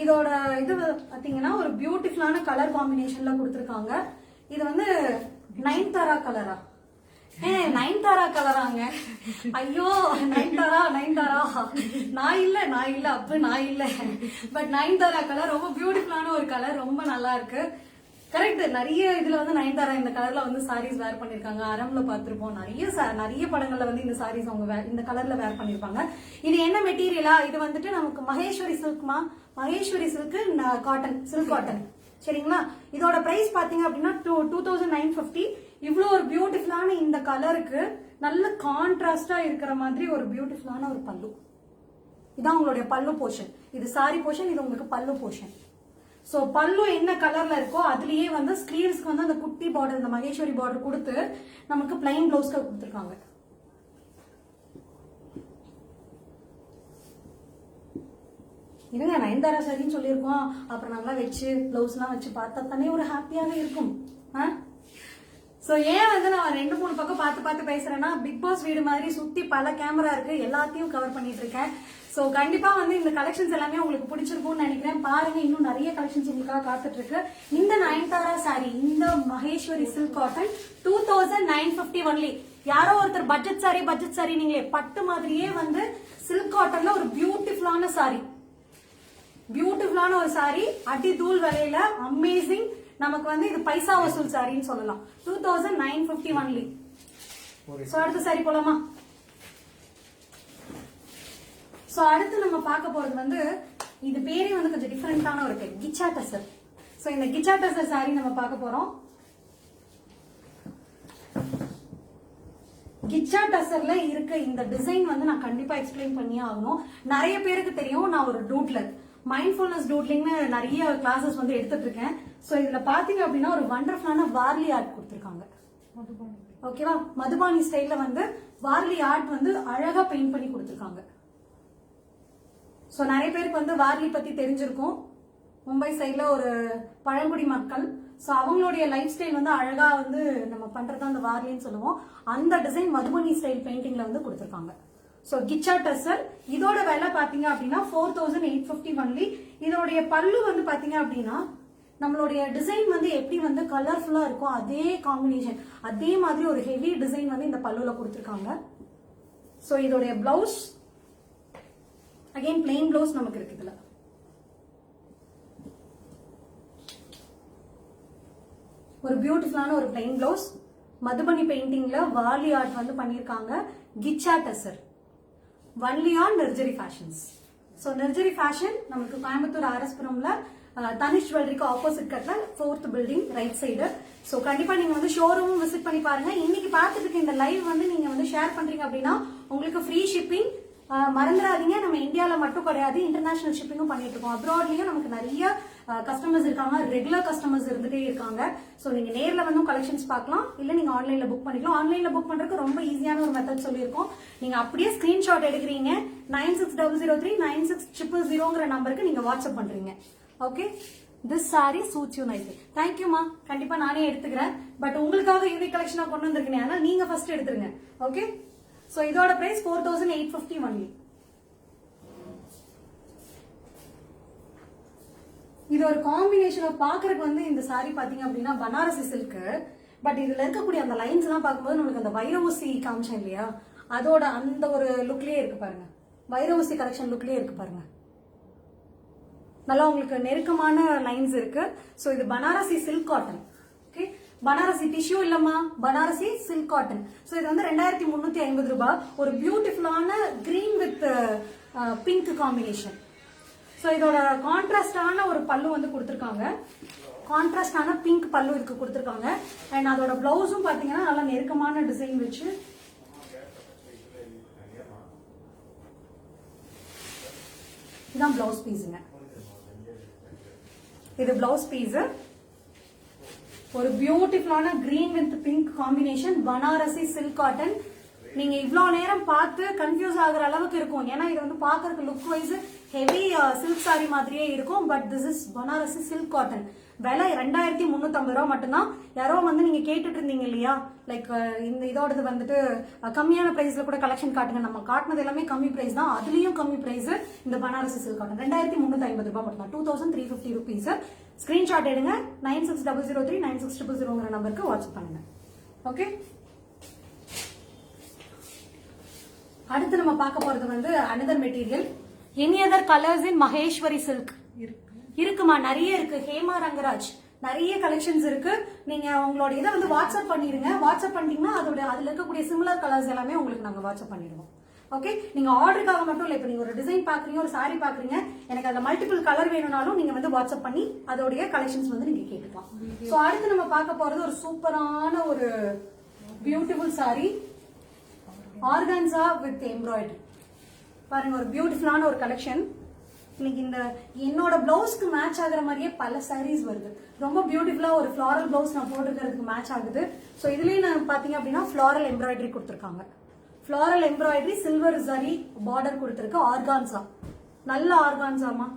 இதோட இது பாத்தீங்கன்னா ஒரு பியூட்டிஃபுல்லான கலர் காம்பினேஷன்ல கொடுத்திருக்காங்க. இது வந்து நயன்தாரா கலரா? நயன்தாரா கலராங்க. ஐயோ, நயன்தாரா நான் இல்ல அப்ப நான் இல்ல. பட் நயன்தாரா கலர் ரொம்ப பியூட்டிஃபுல்லான ஒரு கலர், ரொம்ப நல்லா இருக்கு. கரெக்ட். நிறைய இதுல வந்து நயன்தாரா இந்த கலர்ல வந்து சாரீஸ் வேர் பண்ணிருக்காங்க. அரம்ல பாத்திருப்போம். நிறைய படங்கள்ல வந்து இந்த சாரீஸ் அவங்க இந்த கலர்ல வேர் பண்ணிருப்பாங்க. இது என்ன மெட்டீரியலா? இது வந்துட்டு நமக்கு Maheswari சில்க்மா. Maheswari silk cotton, silk cotton. சரிங்களா? இதோட பிரைஸ் பாத்தீங்க அப்படின்னா 2950. இவ்வளவு ஒரு பியூட்டிஃபுல்லான இந்த கலருக்கு நல்ல கான்ட்ராஸ்டா இருக்கிற மாதிரி ஒரு பியூட்டிஃபுல்லான ஒரு பல்லு. இதான் உங்களுடைய பல்லு போர்ஷன். இது சாரி போர்ஷன், இது உங்களுக்கு பல்லு போர்ஷன். சோ பல்லு என்ன கலர்ல இருக்கோ அதுலயே வந்து ஸ்லீவ்ஸ்க்கு வந்து அந்த குட்டி பார்டர், இந்த மகேஸ்வரி பார்டர் கொடுத்து நமக்கு பிளைன் பிளவுஸ்க்கு கொடுத்துருக்காங்க. இருங்க, நயன்தாரா சாரின்னு சொல்லியிருக்கோம், அப்புறம் நல்லா வச்சு பிளவுஸ் எல்லாம் வச்சு பார்த்தா தானே ஒரு ஹாப்பியாவே இருக்கும். சோ ஏன் வந்து நான் 2-3 பக்கம் பார்த்து பேசுறேன்னா, பிக் பாஸ் வீடு மாதிரி சுத்தி பல கேமரா இருக்கு, எல்லாத்தையும் கவர் பண்ணிட்டு இருக்கேன். சோ கண்டிப்பா வந்து இந்த கலெக்ஷன்ஸ் எல்லாமே உங்களுக்கு பிடிச்சிருக்கும்னு நினைக்கிறேன். பாருங்க, இன்னும் நிறைய கலெக்ஷன்ஸ் உங்களுக்காக காத்துட்டு இருக்கு. இந்த நயன்தாரா சாரி, இந்த மகேஸ்வரி சில்க் காட்டன் 2950 ஒன்லி. யாரோ ஒருத்தர் பட்ஜெட் சாரி நீங்களே பட்டு மாதிரியே வந்து சில்க் காட்டன்ல ஒரு பியூட்டிஃபுல்லான சாரி, பியூட்டிஃபுல்லான ஒரு சாரி, அடி தூள் விலையில அமேசிங். நமக்கு வந்து இது பைசா வசூல் சாரின்னு சொல்லலாம். 2950 ஒன்லி. சோ அடுத்த சாரி போலாமா? சோ அடுத்து நம்ம பார்க்க போறது வந்து, இது பேரே வந்து கொஞ்சம் டிஃபரெண்டான ஒரு டைப், கிச்சா டசர். சோ இந்த கிச்சா டசர் சாரி நம்ம பார்க்க போறோம். கிச்சா டசர்ல இருக்க இந்த டிசைன் வந்து நான் கண்டிப்பா எக்ஸ்பிளைன் பண்ணியே ஆகணும். நிறைய பேருக்கு தெரியும், நான் ஒரு டூட்லர், மைண்ட்ஃபுல்னஸ் டூட்லிங்னு நிறைய கிளாஸஸ் வந்து எடுத்துட்டு இருக்கேன். சோ இதுல பாத்தீங்க அப்படின்னா ஒரு வண்டர்ஃபுல்லான வார்லி ஆர்ட் கொடுத்திருக்காங்க. ஓகேவா? மதுபானி ஸ்டைல்ல வந்து வார்லி ஆர்ட் வந்து அழகா பெயிண்ட் பண்ணி கொடுத்திருக்காங்க. சோ நிறைய பேருக்கு வந்து வார்லி பத்தி தெரிஞ்சிருக்கும். மும்பை சைட்ல ஒரு பழங்குடி மக்கள். சோ அவங்களுடைய லைஃப் ஸ்டைல் வந்து அழகா வந்து நம்ம பண்றதா அந்த வார்லின்னு சொல்லுவோம். அந்த டிசைன் மதுபனி ஸ்டைல் பெயிண்டிங்ல வந்து கொடுத்திருக்காங்க. ஸோ கிச்சா டசர் இதோட விலை பாத்தீங்க அப்படின்னா 4850 ஒன்லி. இதோடைய பல்லு வந்து பாத்தீங்க அப்படின்னா நம்மளுடைய டிசைன் வந்து எப்படி வந்து கலர்ஃபுல்லா இருக்கும் அதே காம்பினேஷன் அதே மாதிரி ஒரு ஹெவி டிசைன் வந்து இந்த பல்லுல கொடுத்துருக்காங்க. ஸோ இதோடைய பிளவுஸ் அகைன் பிளெயின் பிளவுஸ் நமக்கு இருக்கு. இதுல ஒரு பியூட்டிஃபுல்லான ஒரு பிளெயின் பிளவுஸ் மதுபனி பெயிண்டிங்ல வாலி ஆர்ட் வந்து பண்ணிருக்காங்க. கிச்சா tussar only on Narjari fashions. So Narjari fashion நமக்கு கோயம்புத்தூர் ஆர்எஸ்புரம்ல தனிஷ் ஜுவல்லரிக்கு ஆப்போசிட் கட்ல 4th building right side. So கண்டிப்பா நீங்க வந்து ஷோரூம் விசிட் பண்ணி பாருங்க. இன்னைக்கு பார்த்துட்டு இருக்க இந்த லைவ் வந்து நீங்க வந்து ஷேர் பண்றீங்க அப்படின்னா உங்களுக்கு ஃப்ரீ ஷிப்பிங். மறந்துடாதீங்க, நம்ம இந்தியாவில மட்டும் கிடையாது, இன்டர்நேஷனல் ஷிப்பிங்கும் பண்ணிட்டு இருக்கோம். அப்ராட்லயும் நமக்கு நிறைய கஸ்டமர்ஸ் இருக்காங்க, ரெகுலர் கஸ்டமர்ஸ் இருந்துட்டே இருக்காங்க. ஸோ நீங்க நேர்ல வந்து கலெக்ஷன்ஸ் பார்க்கலாம், இல்ல நீங்க ஆன்லைன்ல புக் பண்ணிக்கலாம். ஆன்லைன்ல புக் பண்றதுக்கு ரொம்ப ஈஸியான ஒரு மெத்தட் சொல்லியிருக்கோம். நீங்க அப்படியே ஸ்கிரீன்ஷாட் எடுக்கிறீங்க, 9600396000 நம்பருக்கு நீங்க வாட்ஸ்அப் பண்றீங்க. Okay, this sari suits you nicely. தேங்க்யூமா. கண்டிப்பா நானே எடுத்துக்கிறேன், பட் உங்களுக்காக யூனிக் கலெக்ஷனா கொண்டு வந்திருக்கேன், ஆனா நீங்க ஃபர்ஸ்ட் எடுத்துருங்க. ஓகே, சோ இதோட பிரைஸ் 4850 ஒன்லி. இது ஒரு காம்பினேஷன் பாக்குறதுக்கு வந்து இந்த சாரி பாத்தீங்க அப்படின்னா பனாரசி சில்க், பட் இதுல இருக்கக்கூடிய அந்த லைன்ஸ் எல்லாம் பார்க்கும்போது நம்மளுக்கு அந்த வைரவூசி காமிச்சேன் இல்லையா, அதோட அந்த ஒரு லுக்லயே இருக்கு பாருங்க. வைரவூசி கலெக்ஷன் லுக்லயே இருக்கு பாருங்க. நல்லா உங்களுக்கு நெருக்கமான லைன்ஸ் இருக்கு. சோ இது Banarasi silk cotton. Okay, Banarasi tissue இல்லம்மா, பனாரசி சில்க் காட்டன். சோ இது வந்து 2350 ரூபாய். ஒரு பியூட்டிஃபுல்லான green with pink combination. So இதோட கான்ட்ராஸ்டான ஒரு பல்லு வந்து கொடுத்திருக்காங்க. கான்ட்ராஸ்டான பிங்க் பல்லு இதுக்கு கொடுத்திருக்காங்க. அண்ட் அதோட பிளவுஸும் பாத்தீங்கன்னா நல்லா நெருக்கமான டிசைன் வச்சு இதான் பிளவுஸ் பீஸுங்க. இது பிளவுஸ் பீஸ். ஒரு பியூட்டிஃபுல்லான green with pink combination Banarasi silk cotton. நீங்க இவ்வளவு நேரம் பார்த்து கன்ஃபியூஸ் ஆகுற அளவுக்கு இருக்கும், ஏன்னா இது வந்து பாக்குறதுக்கு look wise heavy silk sari மாதிரியே இருக்கும். But this is Banarasi silk cotton. விலை 2350 ரூபாய் மட்டும்தான். யாரோ வந்து நீங்க கேட்டுட்டு இருந்தீங்க இல்லையா, லைக் இந்த இதோடது வந்துட்டு கம்மியான பிரைஸ்ல கூட கலெக்ஷன் காட்டுங்க. நம்ம காட்டினது எல்லாமே கம்மி பிரைஸ் தான், அதுலயும் கம்மி பிரைஸ் இந்த பனாரசி சில்க் காட்டன் 2350 ரூபாய் மட்டும் தான். 2350 rupees. ஸ்கிரீன்ஷாட் எடுங்க, 9600396000 நம்பருக்கு வாட்ஸ்அப் பண்ணுங்க. ஓகே, அடுத்து நம்ம பார்க்க போறது வந்து another material. Any other colours இன் மகேஸ்வரி சில்க் இருக்குமா? நிறைய இருக்கு. ஹேமா ரங்கராஜ் நிறைய கலெக்ஷன்ஸ் இருக்கு. நீங்க உங்களோட இதை வந்து வாட்ஸ்அப் பண்ணிடுங்க. வாட்ஸ்அப் பண்ணிட்டீங்கன்னா அதுல இருக்கக்கூடிய சிமிலர் கலர்ஸ் எல்லாமே உங்களுக்கு நாங்க வாட்ஸ்அப் பண்ணிடுவோம். ஓகே, நீங்க ஆர்டருக்காக மட்டும் இல்ல, இப்ப நீங்க ஒரு டிசைன் பாக்குறீங்க, ஒரு சாரி பாக்குறீங்க, எனக்கு அதுல மல்டிபிள் கலர் வேணும்னாலும் நீங்க வந்து வாட்ஸ்அப் பண்ணி அதோடைய கலெக்ஷன்ஸ் வந்து நீங்க கேட்டுக்கலாம். சோ அடுத்து நம்ம பார்க்க போறது ஒரு சூப்பரான ஒரு beautiful sorry, organza with embroidery. பாருங்க, ஒரு பியூட்டிஃபுல்லான ஒரு கலெக்ஷன். இன்னைக்கு இந்த என்னோட பிளவுஸ்க்கு மேட்ச் ஆகுற மாதிரியே பல சாரீஸ் வருது. ரொம்ப பியூட்டிஃபுல்லா ஒரு ஃபிளாரல் பிளவுஸ் நான் போட்டுக்கிறதுக்கு மேட்ச் ஆகுது. சோ இதுலயும் நான் பாத்தீங்க அப்படின்னா ஃபிளாரல் எம்ப்ராய்டரி கொடுத்திருக்காங்க. Floral embroidery silver zari border கொடுத்திருக்கு. ஆர்கான்சா, நல்ல ஆர்கான்சாமா.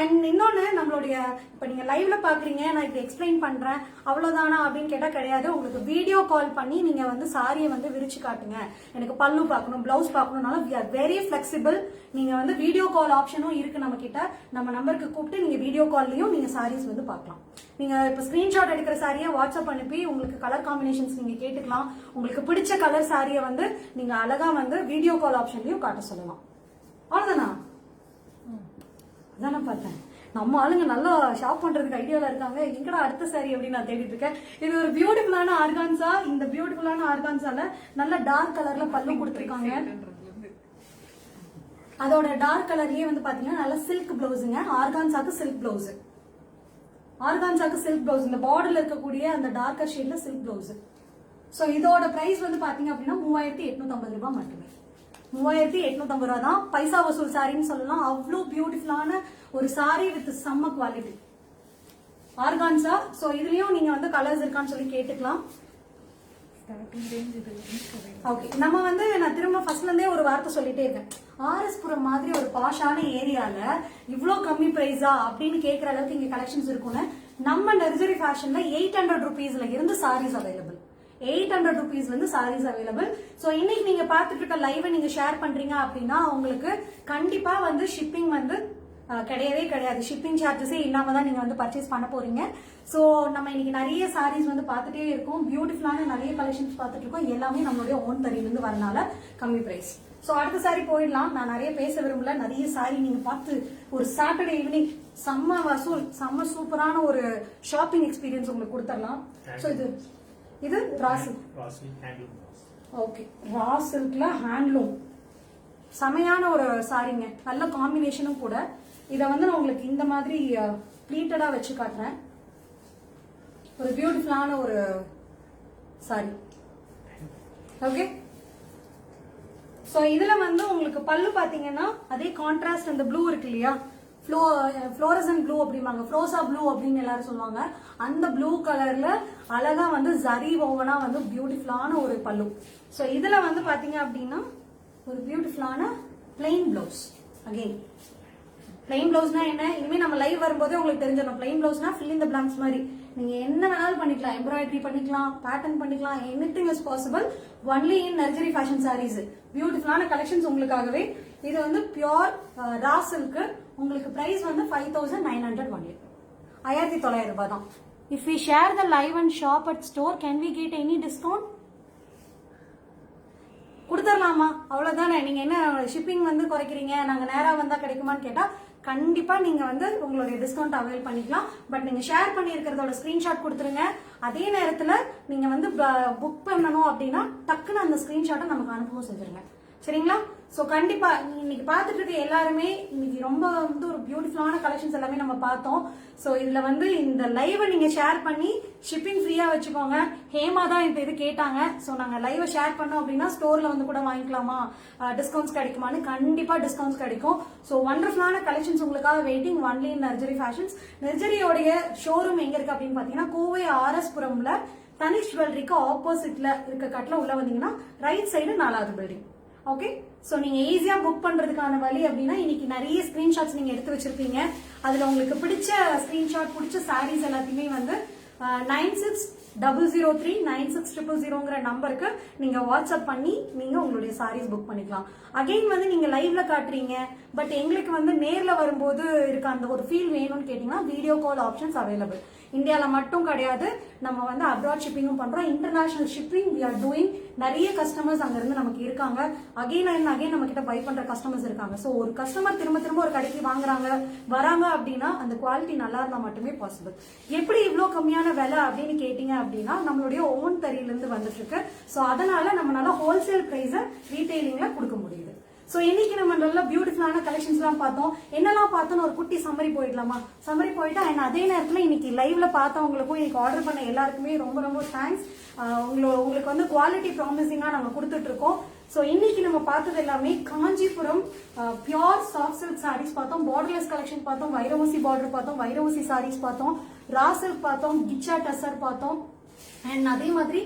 அண்ட் இன்னொன்னு, நம்மளுடைய இப்ப நீங்க லைவ்ல பாக்குறீங்க, நான் இப்ப எக்ஸ்பிளைன் பண்றேன் அவ்வளவுதானா அப்படின்னு கேட்டா கிடையாது. உங்களுக்கு வீடியோ கால் பண்ணி நீங்க வந்து சாரியை வந்து விரிச்சு காட்டுங்க, எனக்கு பல்லு பார்க்கணும், blouse பார்க்கணும்னாலும் we are very flexible. நீங்க வந்து வீடியோ கால் ஆப்ஷனும் இருக்கு நம்ம கிட்ட. நம்ம நம்பருக்கு கூப்பிட்டு நீங்க வீடியோ கால்லயும் நீங்க சாரீஸ் வந்து பார்க்கலாம். நீங்க இப்ப ஸ்கிரீன்ஷாட் எடுக்கிற சாரியை வாட்ஸ்அப் அனுப்பி உங்களுக்கு கலர் காம்பினேஷன்ஸ் நீங்க கேட்டுக்கலாம். உங்களுக்கு பிடிச்ச கலர் சாரியை வந்து நீங்க அழகா வந்து வீடியோ கால் ஆப்ஷன்லயும் காட்ட சொல்லலாம். அவ்வளவுதானா? அதான் பார்த்தேன், நம்ம ஆளுங்க நல்லா ஷாப் பண்றதுக்கு ஐடியால இருக்காங்க. எங்கடா அடுத்த சாரி அப்படின்னு நான் தேடிட்டு இருக்கேன். இது ஒரு பியூட்டிஃபுல்லான ஆர்கான்சா. இந்த பியூட்டிஃபுல்லான ஆர்கான்சால நல்ல டார்க் கலர்ல பல்லு கொடுத்திருக்காங்க. அதோட டார்க் கலர்லயே வந்து பாத்தீங்கன்னா நல்ல சில்க் பிளவுஸுங்க. ஆர்கான்சாக்கு சில்க் பிளவுஸ், ஆர்கான்சாக்கு சில்க் பிளவுஸ். இந்த பார்டர்ல இருக்கக்கூடிய அந்த டார்க்கர் ஷேட்ல சில்க் பிளவுஸ். சோ இதோட பிரைஸ் வந்து பாத்தீங்க அப்படின்னா 3850 ரூபாய் மட்டுமே. 3850 ரூபாய் தான். பைசா வசூல் சாரின்னு சொல்லலாம். அவ்வளோ பியூட்டிஃபுல்லான ஒரு சாரி வித் செம்ம குவாலிட்டி ஆர்கான்சா. சோ இதுலயும் நீங்க வந்து கலர்ஸ் இருக்கான்னு சொல்லி கேட்டுக்கலாம். ஓகே, நம்ம வந்து நான் திரும்ப ஃபர்ஸ்ட்ல இருந்தே ஒரு வார்த்தை சொல்லிட்டே இருக்கேன், ஆர்எஸ்புரம் மாதிரி ஒரு பாஷான ஏரியால இவ்ளோ கம்மி பிரைஸா அப்படின்னு கேட்கற அளவுக்கு இங்க கலெக்ஷன்ஸ் இருக்கும்னு நம்ம நர்சரி ஃபேஷன்ல 800 rupeesல இருந்து சாரீஸ் அவைலபிள். 800 rupees வந்து sarees available. So இன்னைக்கு நீங்க பார்த்துட்டு இருக்க லைவ் நீங்க ஷேர் பண்றீங்க அப்படின்னா உங்களுக்கு கண்டிப்பா வந்து ஷிப்பிங் வந்து கிடையவே கிடையாது. ஷிப்பிங் சார்ஜஸே இல்லாம தான் நீங்க வந்து பர்ச்சேஸ் பண்ண போறீங்க. ஸோ நம்ம இன்னைக்கு நிறைய சாரீஸ் வந்து பார்த்துட்டே இருக்கோம். பியூட்டிஃபுல்லான நிறைய கலெக்ஷன்ஸ் பார்த்துட்டு இருக்கோம். எல்லாமே நம்மளுடைய ஓன் தறியிலிருந்து வரனால கம்மி பிரைஸ். ஸோ அடுத்த சாரி போயிடலாம். நான் நிறைய பேச விரும்பல. நிறைய சாரி நீங்க பார்த்து ஒரு சாட்டர்டே ஈவினிங் செம்ம வசூல் செம்ம சூப்பரான ஒரு ஷாப்பிங் எக்ஸ்பீரியன்ஸ் உங்களுக்கு கொடுத்துடலாம். ஸோ இது ரா சில்க். ஓகே, ரா சில்க்ல ஹேண்ட்லூம் செமையான ஒரு சாரிங்க. நல்ல காம்பினேஷனும் கூட. இதை வந்து நான் உங்களுக்கு இந்த மாதிரி ப்ளீட்டடா வச்சு காட்டுறேன். ஒரு பியூட்டிஃபுல்லான ஒரு சாரி. ஓகே, சோ இதுல வந்து உங்களுக்கு பல்லு பாத்தீங்கன்னா அதே கான்ட்ராஸ்ட் அந்த ப்ளூ இருக்கு இல்லையா, ஃப்ளோரசன் ப்ளூ அப்படிம்பாங்க, ஃப்ரோசா ப்ளூ அப்படின்னு எல்லாரும் சொல்லுவாங்க. அந்த ப்ளூ கலர்ல அழகா வந்து ஜரி ஓவனா வந்து பியூட்டிஃபுல்லான ஒரு பல்லு. சோ இதுல வந்து பாத்தீங்க அப்படின்னா ஒரு பியூட்டிஃபுல்லான பிளெயின் பிளவுஸ். அகைன் பிளெயின் பிளவுஸ்னா என்ன, இனிமே நம்ம லைவ் வரும்போதே உங்களுக்கு தெரிஞ்சிடும். பிளெயின் பிளவுஸ்னா ஃபில் இன் தி பிளாங்க்ஸ் மாதிரி நீங்க என்ன வேணாலும் பண்ணிக்கலாம். எம்ப்ராய்டரி பண்ணிக்கலாம், பேட்டர்ன் பண்ணிக்கலாம், anything is possible. Only in Narjari fashion saris. பியூட்டிஃபுல்லான கலெக்ஷன்ஸ் உங்களுக்காகவே. இது வந்து பியூர் ரா சில்க். உங்களுக்கு பிரைஸ் வந்து 5900 ஒன்லி. 1900 ரூபாய் தான். If we share the live and shop at store can we get any discount? கொடுத்துடலாமா? அவ்வளவுதானே. நீங்க என்ன ஷிப்பிங் வந்து குறைக்கிறீங்க, நாங்க நேரா வந்தா கிடைக்குமான்னு கேட்டா கண்டிப்பா நீங்க வந்து உங்களுடைய டிஸ்கவுண்ட் அவைல் பண்ணிக்கலாம். பட் நீங்க ஷேர் பண்ணி இருக்கிறதோட ஸ்கிரீன்ஷாட் கொடுத்துருங்க. அதே நேரத்துல நீங்க வந்து புக் பண்ணணும் அப்படின்னா டக்குன்னு அந்த ஸ்கிரீன்ஷாட்டை நமக்கு அனுப்பவும் செஞ்சிருங்க. சரிங்களா? சோ கண்டிப்பா இன்னைக்கு பார்த்துட்டு இருக்க எல்லாருமே இன்னைக்கு ரொம்ப வந்து ஒரு பியூட்டிஃபுல்லான கலெக்ஷன்ஸ் எல்லாமே நம்ம பார்த்தோம். சோ இதுல வந்து இந்த லைவை நீங்க ஷேர் பண்ணி ஷிப்பிங் ஃப்ரீயா வச்சுக்கோங்க. ஹேமா தான் இந்த இது கேட்டாங்க. சோ நாங்க லைவை ஷேர் பண்ணோம் அப்படின்னா ஸ்டோர்ல வந்து கூட வாங்கிக்கலாமா, டிஸ்கவுண்ட்ஸ் கிடைக்குமான்னு. கண்டிப்பா டிஸ்கவுண்ட்ஸ் கிடைக்கும். சோ வண்டர்ஃபுல்லான கலெக்ஷன்ஸ் உங்களுக்காக waiting only in Narjari fashions. நர்ஜரியோடைய ஷோரூம் எங்க இருக்கு அப்படின்னு பாத்தீங்கன்னா கோவை RS புரம்ல தனிஷ் ஜுவல்லரிக்கு ஆப்போசிட்ல இருக்க கட்ல உள்ள வந்தீங்கன்னா ரைட் சைடு 4வது பில்டிங். ஓகே, சோ நீங்க ஈஸியா புக் பண்றதுக்கான வழி அப்படின்னா இன்னைக்கு நிறைய ஸ்கிரீன்ஷாட்ஸ் நீங்க எடுத்து வச்சிருப்பீங்க. அதுல உங்களுக்கு பிடிச்ச ஸ்கிரீன்ஷாட் பிடிச்ச சாரீஸ் எல்லாத்தையுமே வந்து 9600396000ங்கிற நம்பருக்கு நீங்க வாட்ஸ்அப் பண்ணி நீங்க உங்களுடைய சாரீஸ் புக் பண்ணிக்கலாம். அகைன் வந்து நீங்க லைவ்ல காட்டுறீங்க, பட் எங்களுக்கு வந்து நேர்ல வரும்போது இருக்க அந்த ஒரு ஃபீல் வேணும்னு கேட்டீங்கன்னா வீடியோ கால் ஆப்ஷன்ஸ் அவைலபிள். இந்தியால மட்டும் கிடையாது, நம்ம வந்து அப்ராட் ஷிப்பிங்கும் பண்றோம். International shipping we are doing. நிறைய கஸ்டமர்ஸ் அங்க இருந்து நமக்கு இருக்காங்க. அகைன் அண்ட் அகைன் நம்ம கிட்ட பை பண்ற கஸ்டமர்ஸ் இருக்காங்க. சோ ஒரு கஸ்டமர் திரும்ப திரும்ப ஒரு கடைக்கு வராங்க அப்படின்னா அந்த குவாலிட்டி நல்லா இருந்தா மட்டுமே பாசிபிள். எப்படி இவ்வளவு கம்மியான விலை அப்படின்னு கேட்டீங்க அப்படின்னா நம்மளுடைய ஓன் தறியில இருந்து வந்துட்டு இருக்கு. சோ அதனால நம்மளால ஹோல்சேல் பிரைஸ ரீட்டைலிங்ல கொடுக்க முடியுது. சோ இன்னைக்கு நம்ம நல்ல பியூட்டிஃபுல்லான கலெக்ஷன்ஸ் எல்லாம் பார்த்தோம். என்னெல்லாம் பார்த்தோம்னு ஒரு குட்டி சம்மரி போயிடலாமா? சம்மரி போயிட்டா அதே நேரத்துல இன்னைக்கு லைவ்ல பார்த்தவங்களுக்கும் இன்னைக்கு ஆர்டர் பண்ண எல்லாருக்குமே ரொம்ப ரொம்ப தேங்க்ஸ். உங்களுக்கு வந்து குவாலிட்டி ப்ராமிசிங்கா நாங்க கொடுத்துட்டு இருக்கோம். சோ இன்னைக்கு நம்ம பார்த்தது எல்லாமே Kanchipuram pure soft silk sarees பார்த்தோம், பார்டர்லெஸ் கலெக்ஷன் பார்த்தோம், வைரவசி பார்டர் பார்த்தோம், வைரவசி சாரீஸ் பார்த்தோம், ரா சில்க் பார்த்தோம், கிச்சா டசர் பார்த்தோம். அண்ட் அதே மாதிரி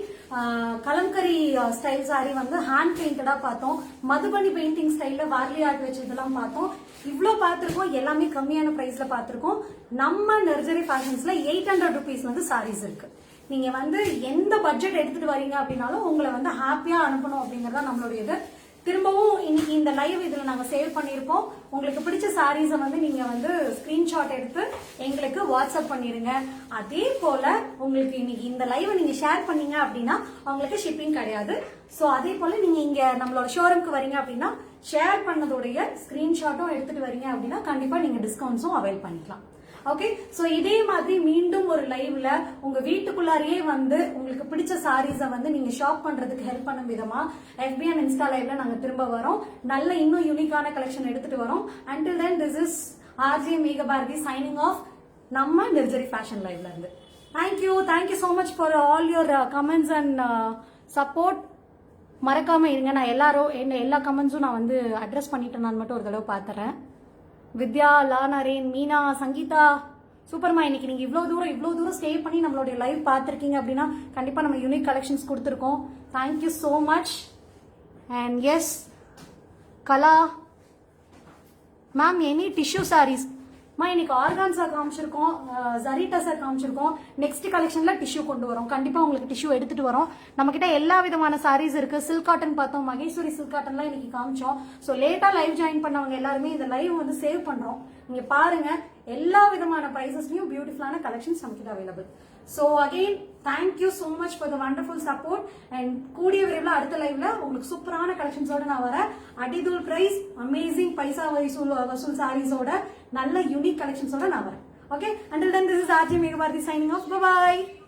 கலம்கரி ஸ்டைல் சாரி வந்து ஹேண்ட் பெயிண்டடா பார்த்தோம். மதுபனி பெயிண்டிங் ஸ்டைல்ல வார்லி ஆர்ட் வச்சதெல்லாம் பார்த்தோம். இவ்ளோ பார்த்திருக்கோம். எல்லாமே கம்மியான பிரைஸ்ல பார்த்திருக்கோம். நம்ம நர்ஜரி ஃபேஷன்ஸ்ல 800 rupees வந்து சாரீஸ் இருக்கு. நீங்க வந்து எந்த பட்ஜெட் எடுத்துட்டு வரீங்க அப்படின்னாலும் உங்களை வந்து ஹாப்பியா அனுப்பணும் அப்படிங்கறதா நம்மளுடைய இது. திரும்பவும் இன்னைக்கு இந்த லைவ் இதுல நாங்க சேவ் பண்ணிருக்கோம். உங்களுக்கு பிடிச்ச சாரீஸ வந்து நீங்க வந்து ஸ்கிரீன்ஷாட் எடுத்து எங்களுக்கு வாட்ஸ்அப் பண்ணிருங்க. அதே போல உங்களுக்கு இன்னைக்கு இந்த லைவ் நீங்க ஷேர் பண்ணீங்க அப்படின்னா உங்களுக்கு ஷிப்பிங் கிடையாது. சோ அதே போல நீங்க இங்க நம்மளோட ஷோரூம்க்கு வரீங்க அப்படின்னா ஷேர் பண்ணதோடைய ஸ்கிரீன்ஷாட்டும் எடுத்துட்டு வரீங்க அப்படின்னா கண்டிப்பா நீங்க டிஸ்கவுண்ட்ஸும் அவைல் பண்ணிக்கலாம். ஓகே, சோ இதே மாதிரி மீண்டும் ஒரு லைவ்ல உங்க வீட்டுக்குள்ளாரியே வந்து உங்களுக்கு பிடிச்ச சாரீஸ வந்து நீங்க ஷாப் பண்றதுக்கு ஹெல்ப் பண்ணும் விதமா FB and Insta லைவ்ல நாங்க திரும்ப வரோம். நல்ல இன்னும் யூனிக்கான கலெக்ஷன் எடுத்துட்டு வரோம். Until then, this is RJ மேகபாரதி signing off நம்ம நிர்ஜரி ஃபேஷன் லைவ்ல இருந்து. Thank you so much for all your comments and support. மறக்காம இருங்க. நான் எல்லா கமெண்ட்ஸும் நான் வந்து அட்ரஸ் பண்ணிட்டேன். நான் மட்டும் ஒரு தடவை பாத்துறேன். வித்யா, லா நரேன், மீனா, சங்கீதா, சூப்பர்மா. இன்னைக்கு நீங்க இவ்வளவு தூரம் ஸ்டே பண்ணி நம்மளுடைய லைவ் பார்த்திருக்கீங்க அப்படின்னா கண்டிப்பா நம்ம யூனிக் கலெக்ஷன்ஸ் கொடுத்துருக்கோம். Thank you so much. And yes Kala ma'am, any tissue saris இன்னைக்கு ஆர்கான்ஸா காமிச்சிருக்கோம், ஜரி டசர் காமிச்சிருக்கோம். நெக்ஸ்ட் கலெக்ஷன்ல டிஷ்யூ கொண்டு வரோம். கண்டிப்பா உங்களுக்கு டிஷ்யூ எடுத்துட்டு வரோம். நம்ம கிட்ட எல்லா விதமான சாரீஸ் இருக்கு. சில்க் காட்டன் பார்த்தோம், மகேஸ்வரி சில்க் காட்டன்லாம் இன்னைக்கு காமிச்சோம். ஸோ லேட்டா லைவ் ஜாயின் பண்ணவங்க எல்லாருமே இந்த லைவ் வந்து சேவ் பண்றோம். நீங்க பாருங்க, எல்லா விதமான பிரைசஸ்லயும் பியூட்டிஃபுல்லான கலெக்ஷன்ஸ் நம்ம கிட்ட available. So again thank you so much for the wonderful support. And கூடிய விரைவில் அடுத்த லைவ்ல உங்களுக்கு சூப்பரான கலெக்ஷன்ஸோட நான் வரேன். அடிதூள் பிரைஸ், அமேசிங் பைசா வசூல் சாரீஸோட நல்ல யூனிக் கலெக்ஷன்ஸோட நான் வரேன். Okay, until then this is RJ Meghabharati signing off. Bye bye.